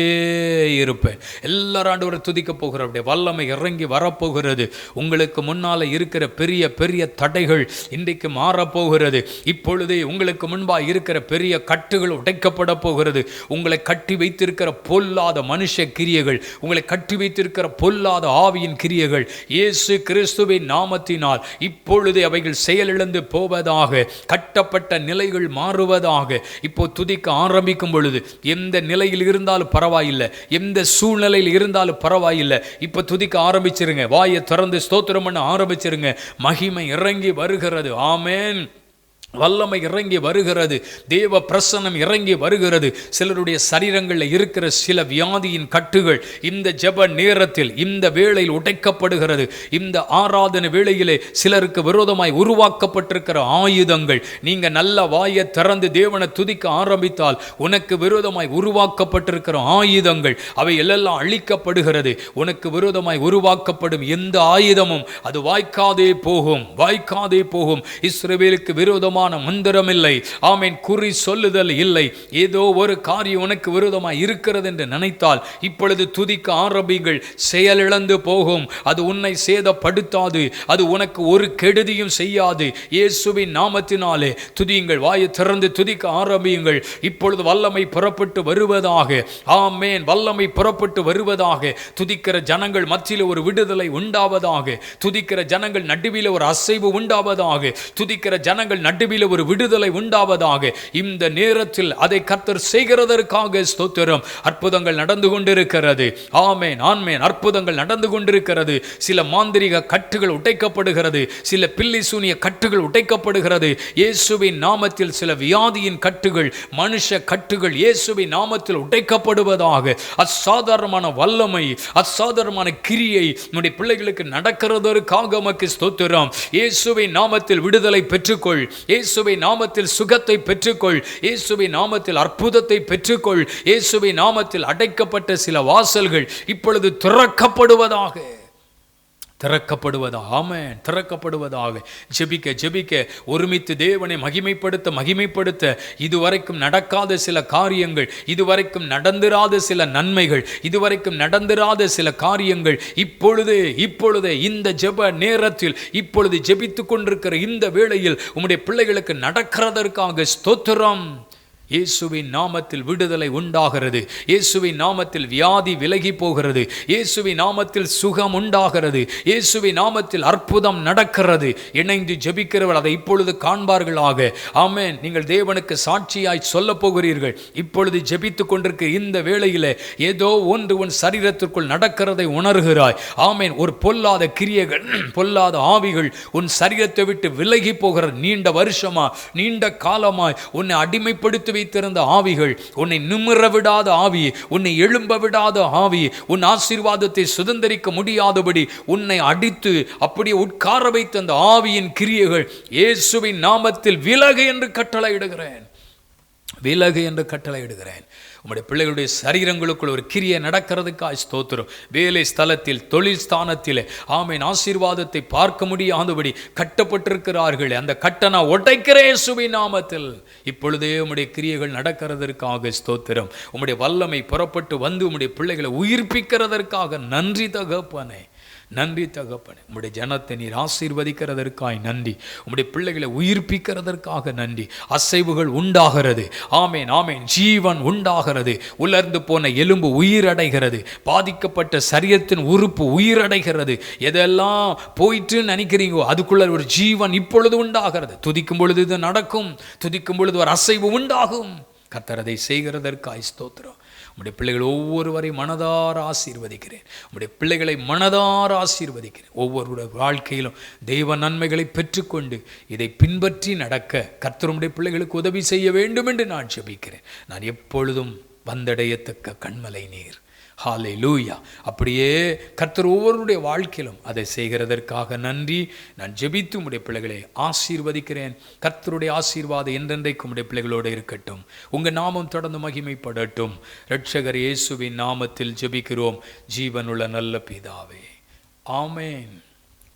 S1: இருப்பேன். எல்லாரும் ஆண்டவரை துதிக்க போகிற அப்படியே வல்லமை இறங்கி வரப்போகிறது. உங்களுக்கு முன்னால் இருக்கிற பெரிய பெரிய தடைகள் இன்றைக்கு மாறப்போகிறது. இப்பொழுதே உங்களுக்கு முன்பாக இருக்கிற பெரிய கட்டுகள் உடைக்கப்பட போகிறது. உங்களை கட்டி வைத்திருக்கிற பொல்லாத மனுஷ கிரியைகள், உங்களை கட்டி வைத்திருக்கிற பொல்லாத ஆவியின் கிரியைகள் இயேசு கிறிஸ்துவின் நாமத்தினால் இப்பொழுதே அவைகள் செயலிழந்து போவதாக, கட்டப்பட்ட நிலைகள் மாறுவதாக. இப்போ துதிக்க ஆரம்பிக்கும் பொழுது எந்த நிலையில் இருந்தாலும் பரவாயில்லை, எந்த சூழ்நிலையில் இருந்தாலும் பரவாயில்லை, இப்போ துதிக்க ஆரம்பிச்சிருங்க. வாயை திறந்து ஸ்தோத்திரம் பண்ண ஆரம்பிச்சிருங்க. மகிமை இறங்கி வருகிறது. ஆமென். வல்லமை இறங்கி வருகிறது. தேவ பிரசன்னம் இறங்கி வருகிறது. சிலருடைய சரீரங்களில் இருக்கிற சில வியாதியின் கட்டுகள் இந்த ஜெப நேரத்தில் இந்த வேளையில் உடைக்கப்படுகிறது. இந்த ஆராதனை வேளையிலே சிலருக்கு விரோதமாய் உருவாக்கப்பட்டிருக்கிற ஆயுதங்கள், நீங்க நல்ல வாயை திறந்து தேவனை துதிக்க ஆரம்பித்தால் உனக்கு விரோதமாய் உருவாக்கப்பட்டிருக்கிற ஆயுதங்கள் அவை எல்லாம் அழிக்கப்படுகிறது. உனக்கு விரோதமாய் உருவாக்கப்படும் எந்த ஆயுதமும் அது வாய்க்காதே போகும், வாய்க்காதே போகும். இஸ்ரவேலுக்கு விரோதமாக மந்திரம் இல்லை. ஆமென். குறி சொல்லுதல் இல்லை. ஏதோ ஒரு காரியம் உனக்கு விரோதமாய் இருக்கிறது என்று நினைத்தால் இப்பொழுது துதிக்க ஆரம்பிங்கள். செயலிழந்து போகும். அது உன்னை சேதப்படுத்தாது. அது உனக்கு ஒரு கெடுதியும் செய்யாது. இயேசுவின் நாமத்தினாலே துதியுங்கள். வாயை திறந்து துதிக்க ஆரம்பியுங்கள். இப்பொழுது வல்லமை புறப்பட்டு வருவதாக. ஆமென். வல்லமை புறப்பட்டு வருவதாக. துதிக்கிற ஜனங்கள் மத்தியில் ஒரு விடுதலை உண்டாவதாக. துதிக்கிற ஜனங்கள் நடுவில் ஒரு அசைவு உண்டாவதாக. துதிக்கிற ஜனங்கள் நடுவில் ஒரு விடுதலை உண்டாவதாக. இந்த நேரத்தில் அதை கர்த்தர் செய்கிறதற்காக ஸ்தோத்திரம். அற்புதங்கள் நடந்து கொண்டிருக்கிறது. ஆமென், ஆமென். அற்புதங்கள் நடந்து கொண்டிருக்கிறது. சில மாந்திரிக கட்டுகள் உடைக்கப்படுகிறது. சில பில்லி சூனிய கட்டுகள் உடைக்கப்படுகிறது. இயேசுவின் நாமத்தில் சில வியாதியின் கட்டுகள், மனுஷ கட்டுகள் இயேசுவின் நாமத்தில் உடைக்கப்படுவதாக. அசாதாரணமான வல்லமை, அசாதாரணமான கிரியை நம்முடைய பிள்ளைகளுக்கு நடக்கிறதற்காக உமக்கு ஸ்தோத்திரம். இயேசுவின் நாமத்தில் விடுதலை பெற்றுக்கொள். இயேசுவின் நாமத்தில் சுகத்தை பெற்றுக்கொள். இயேசுவின் நாமத்தில் அற்புதத்தை பெற்றுக்கொள். இயேசுவின் நாமத்தில் அடைக்கப்பட்ட சில வாசல்கள் இப்பொழுது திறக்கப்படுவதாக, திறக்கப்படுவதாக. ஆமென். திறக்கப்படுவதாக. ஜெபிக்க ஜெபிக்க ஒருமித்து தேவனை மகிமைப்படுத்த மகிமைப்படுத்த இதுவரைக்கும் நடக்காத சில காரியங்கள், இதுவரைக்கும் நடந்திராத சில நன்மைகள், இதுவரைக்கும் நடந்திராத சில காரியங்கள் இப்பொழுதே இந்த ஜெப நேரத்தில் இப்பொழுது ஜெபித்து கொண்டிருக்கிற இந்த வேளையில் உம்முடைய பிள்ளைகளுக்கு நடக்கிறதற்காக ஸ்தோத்திரம். இயேசுவின் நாமத்தில் விடுதலை உண்டாகிறது. இயேசுவின் நாமத்தில் வியாதி விலகி போகிறது. இயேசுவின் நாமத்தில் சுகம் உண்டாகிறது. இயேசுவின் நாமத்தில் அற்புதம் நடக்கிறது. இணைந்து ஜெபிக்கிறவர்கள் அதை இப்பொழுது காண்பார்களாக. ஆமென். நீங்கள் தேவனுக்கு சாட்சியாய் சொல்ல போகிறீர்கள். இப்பொழுது ஜெபித்துக் கொண்டிருக்கிற இந்த வேளையிலே ஏதோ ஒன்று உன் சரீரத்திற்குள் நடக்கிறதை உணர்கிறாய். ஆமென். ஒரு பொல்லாத கிரியைகள், பொல்லாத ஆவிகள் உன் சரீரத்தை விட்டு விலகி போகிறது. நீண்ட வருஷமா, நீண்ட காலமாய் உன்னை அடிமைப்படுத்தி வைத்திருந்த ஆவிகள், உன்னை நிமிர விடாத ஆவி, உன்னை எழும்ப விடாத ஆவி, உன் ஆசீர்வாதத்தை சுதந்திரிக்க முடியாதபடி உன்னை அடித்து அப்படியே உட்கார வைத்த அந்த ஆவியின் கிரியைகள் இயேசுவின் நாமத்தில் விலகு என்று கட்டளையிடுகிறேன். விலகு என்று கட்டளையிடுகிறேன். உம்முடைய பிள்ளைகளுடைய சரீரங்களுக்குள் ஒரு கிரியை நடக்கிறதுக்காக ஸ்தோத்திரம். வேலை ஸ்தலத்தில், தொழில் ஸ்தானத்தில் ஆமென் ஆசீர்வாதத்தை பார்க்க முடியாதபடி கட்டப்பட்டிருக்கிறார்கள். அந்த கட்டணா உடைக்கிற இயேசுவின் நாமத்தில் இப்பொழுதே உம்முடைய கிரியைகள் நடக்கிறதற்காக ஸ்தோத்திரம். உம்முடைய வல்லமை புறப்பட்டு வந்து உம்முடைய பிள்ளைகளை உயிர்ப்பிக்கிறதற்காக நன்றி தகப்பனே. நன்றி தகப்பனே. உம்முடைய ஜனத்தை நீர் ஆசீர்வதிக்கிறதற்காய் நன்றி. உம்முடைய பிள்ளைகளை உயிர்ப்பிக்கிறதற்காக நன்றி. அசைவுகள் உண்டாகிறது. ஆமென், ஆமென். ஜீவன் உண்டாகிறது. உலர்ந்து போன எலும்பு உயிரடைகிறது. பாதிக்கப்பட்ட சரீரத்தின் உறுப்பு உயிரடைகிறது. எதெல்லாம் போயிட்டு நினைக்கிறீங்கோ அதுக்குள்ள ஒரு ஜீவன் இப்பொழுது உண்டாகிறது. துதிக்கும் பொழுது இது நடக்கும். துதிக்கும் பொழுது ஒரு அசைவு உண்டாகும். கர்த்தர் அதை செய்கிறதற்காய் ஸ்தோத்திரம். உம்முடைய பிள்ளைகள் ஒவ்வொருவரை மனதார ஆசீர்வதிக்கிறேன். உம்முடைய பிள்ளைகளை மனதார ஆசீர்வதிக்கிறேன். ஒவ்வொருடைய வாழ்க்கையிலும் தெய்வ நன்மைகளை பெற்றுக்கொண்டு இதை பின்பற்றி நடக்க கர்த்தர் உம்முடைய பிள்ளைகளுக்கு உதவி செய்ய வேண்டும் என்று நான் ஜெபிக்கிறேன். நான் எப்பொழுதும் வந்தடையத்தக்க கண்மலை நீர். ஹல்லேலூயா. அப்படியே கர்த்தர் ஒவ்வொருடைய வாழ்க்கையிலும் அதை செய்கிறதற்காக நன்றி. நான் ஜெபித்து உம்முடைய பிள்ளைகளை ஆசீர்வதிக்கிறேன். கர்த்தருடைய ஆசீர்வாதம் என்றென்றைக்கும் உம்முடைய பிள்ளைகளோடு இருக்கட்டும். உங்கள் நாமம் தொடர்ந்து மகிமைப்படட்டும். இரட்சகர் இயேசுவின் நாமத்தில் ஜெபிக்கிறோம் ஜீவனுள்ள நல்ல பிதாவே. ஆமென்,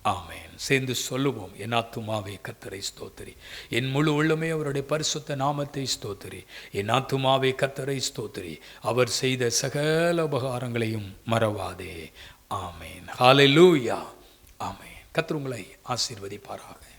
S1: ஆமென். சேர்ந்து சொல்லுவோம். என் ஆத்துமாவே கர்த்தரை ஸ்தோத்திரி, என் முழு உள்ளமே அவருடைய பரிசுத்த நாமத்தை ஸ்தோத்திரி. என் ஆத்துமாவே கர்த்தரை ஸ்தோத்திரி, அவர் செய்த சகல உபகாரங்களையும் மறவாதே. ஆமென். ஹல்லேலூயா. ஆமென். கர்த்தர் உங்களை ஆசீர்வதிப்பாராக.